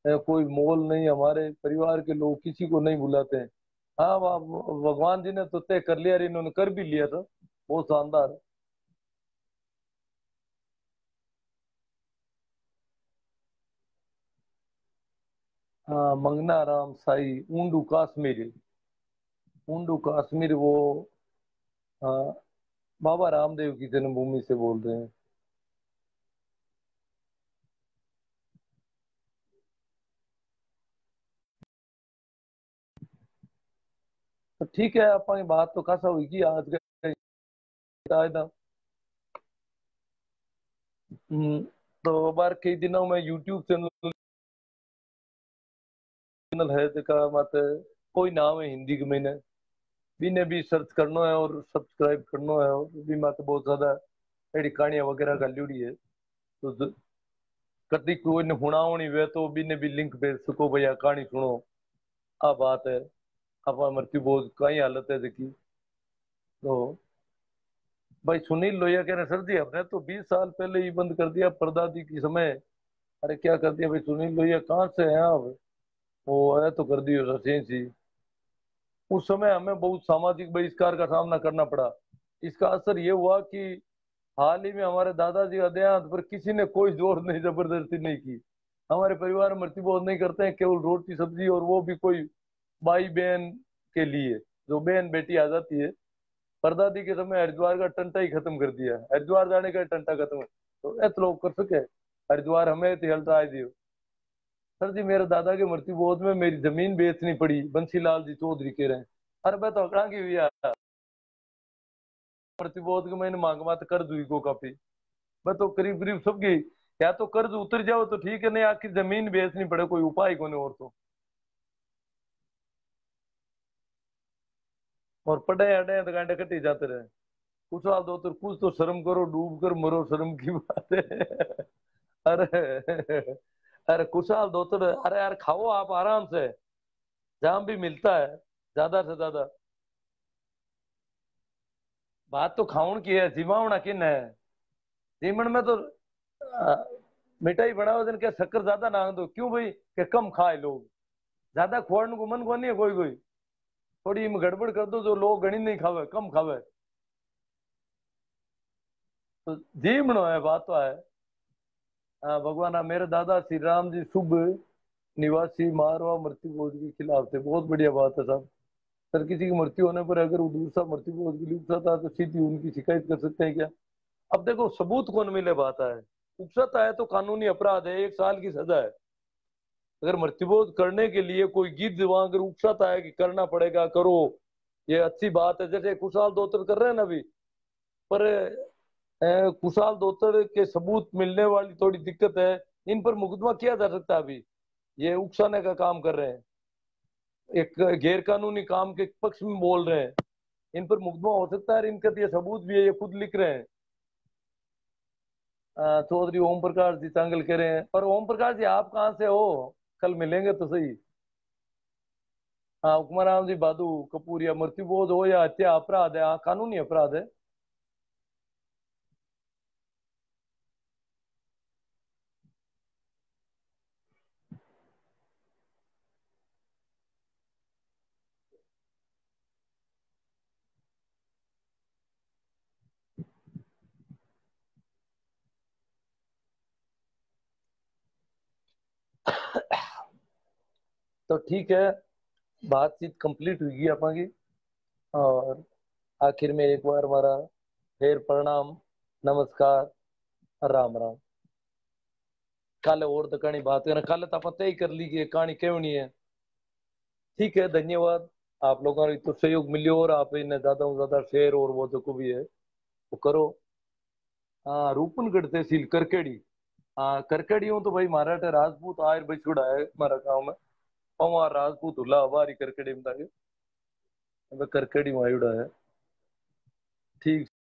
कोई मोल नहीं, हमारे परिवार के लोग किसी को नहीं बुलाते हैं। हाँ, भगवान जी ने तो तय कर लिया, और इन्होंने कर भी लिया था। बहुत शानदार। हाँ, मंगना राम साई ऊंडू कश्मीर, ऊंडू कश्मीर वो। हाँ, बाबा रामदेव की जन्मभूमि से बोल रहे हैं। तो ठीक है, अपनी बात तो खासा हुई कि आज का हम्म, तो बार कई दिनों में यूट्यूब चैनल है जका मत कोई नाम है हिंदी के मैंने भी भी सर्च करना है और सब्सक्राइब करना है, और भी मत बहुत ज्यादा एडी कहानियां वगैरह का ल्यूड़ी है। तो कदी कोई ने हुना होनी वे तो भी ने भी लिंक भेज सको भैया कहानी सुनो। आ बात है, अपा मृत्यु बोझ कई हालत है देखी। तो भाई सुनील लोहिया कह रहे सर जी हमने तो 20 साल पहले ही बंद कर दिया परदादी की समय। अरे क्या कर दिया भाई, सुनील लोहिया कहाँ से है आप? वो है तो कर दियो रसें सी। उस समय हमें बहुत सामाजिक बहिष्कार का सामना करना पड़ा। इसका असर ये हुआ कि हाल ही में हमारे दादाजी का देहांत पर किसी ने कोई जोर नहीं, जबरदस्ती नहीं की। हमारे परिवार में मृत्युबोध नहीं करते हैं, केवल रोटी सब्जी, और वो भी कोई भाई बहन के लिए, जो बहन बेटी आ जाती है। परदादी के समय हरिद्वार का टंटा ही खत्म कर दिया, हरिद्वार जाने का टंटा खत्म है। तो ऐसे लोग कर सके हरिद्वार हमें तो हेल्थ आए दियो। सर जी, मेरे दादा के मृत्यु बोध में मेरी जमीन बेचनी पड़ी, बंसीलाल जी चौधरी कह रहे हैं। अरे मैं तो अकड़ा की हुई यार, मृत्यु बोध के मैंने मांग मत कर्ज हुई को काफी। मैं तो करीब करीब सबकी, या तो कर्ज उतर जाओ तो ठीक है, नहीं आखिर जमीन बेचनी पड़े, कोई उपाय को नहीं और तो। और पढ़े अड़े तो गांडे कटी जाते रहे। खुशहाल दोतर कुछ तो शर्म करो, डूब कर मरो, शर्म की बात है। अरे अरे खुशहाल दोतर, अरे यार खाओ आप आराम से, जहां भी मिलता है ज्यादा से ज्यादा। बात तो खाउन की है, जिमावना किन है। जीवन में तो आ, मिठाई बनाओ दिन के शक्कर ज्यादा ना दो, क्यों भाई कि कम खाए लोग, ज्यादा खोड़ने को मन को नहीं है कोई कोई। थोड़ी इम गड़बड़ कर दो जो लोग गणी नहीं खावे, कम खावे। तो जीवनो है बात तो है। हाँ भगवान, मेरे दादा श्री राम जी शुभ निवासी मारवा मृत्यु भोज के खिलाफ थे, बहुत बढ़िया बात है साहब। सर किसी की मृत्यु होने पर अगर वो दूसरा मृत्यु भोज के लिए उकसाता है तो सीधी उनकी शिकायत कर सकते हैं क्या? अब देखो सबूत कौन मिले बात है। उकसाता है तो कानूनी अपराध है, 1 साल की सजा है। अगर मृत्युबोध करने के लिए कोई गिद्ध वहां अगर उकसाता है कि करना पड़ेगा करो, ये अच्छी बात है, जैसे कुशाल दोतर कर रहे हैं ना अभी। पर कुशाल दोतर के सबूत मिलने वाली थोड़ी दिक्कत है। इन पर मुकदमा किया जा सकता है अभी, ये उकसाने का काम कर रहे हैं, एक गैर कानूनी काम के पक्ष में बोल रहे हैं। इन पर मुकदमा हो सकता है, इनके तो ये सबूत भी है, ये खुद लिख रहे हैं। चौधरी ओम प्रकाश जी चांगल कह रहे हैं, पर ओम प्रकाश जी आप कहाँ से हो? कल मिलेंगे तो सही। हाँ हुक्माराम जी बादू कपूरिया, मृत्युबोध हो या हत्या अपराध है, हाँ कानूनी अपराध है। तो ठीक है, बातचीत कंप्लीट हुई अपन की। और आखिर में एक बार हमारा फिर प्रणाम, नमस्कार, राम राम। कल और तो कहानी बात करें, कल तो अपन तय कर ली कि कहानी क्यों नहीं है। ठीक है, धन्यवाद। आप लोगों का तो सहयोग मिलियो, और आप इन्हें ज्यादा से ज्यादा शेयर और वो जो भी है वो करो। हाँ रूपनगढ़ तहसील करकेड़ी। हाँ करकेड़ी हूँ तो भाई महाराष्ट्र राजपूत आयर बछुड़ा है हमारा गाँव में। पवार राजपूत हुला हमारी करकेड़ी में था, करकेड़ी में आयुड़ा है। ठीक।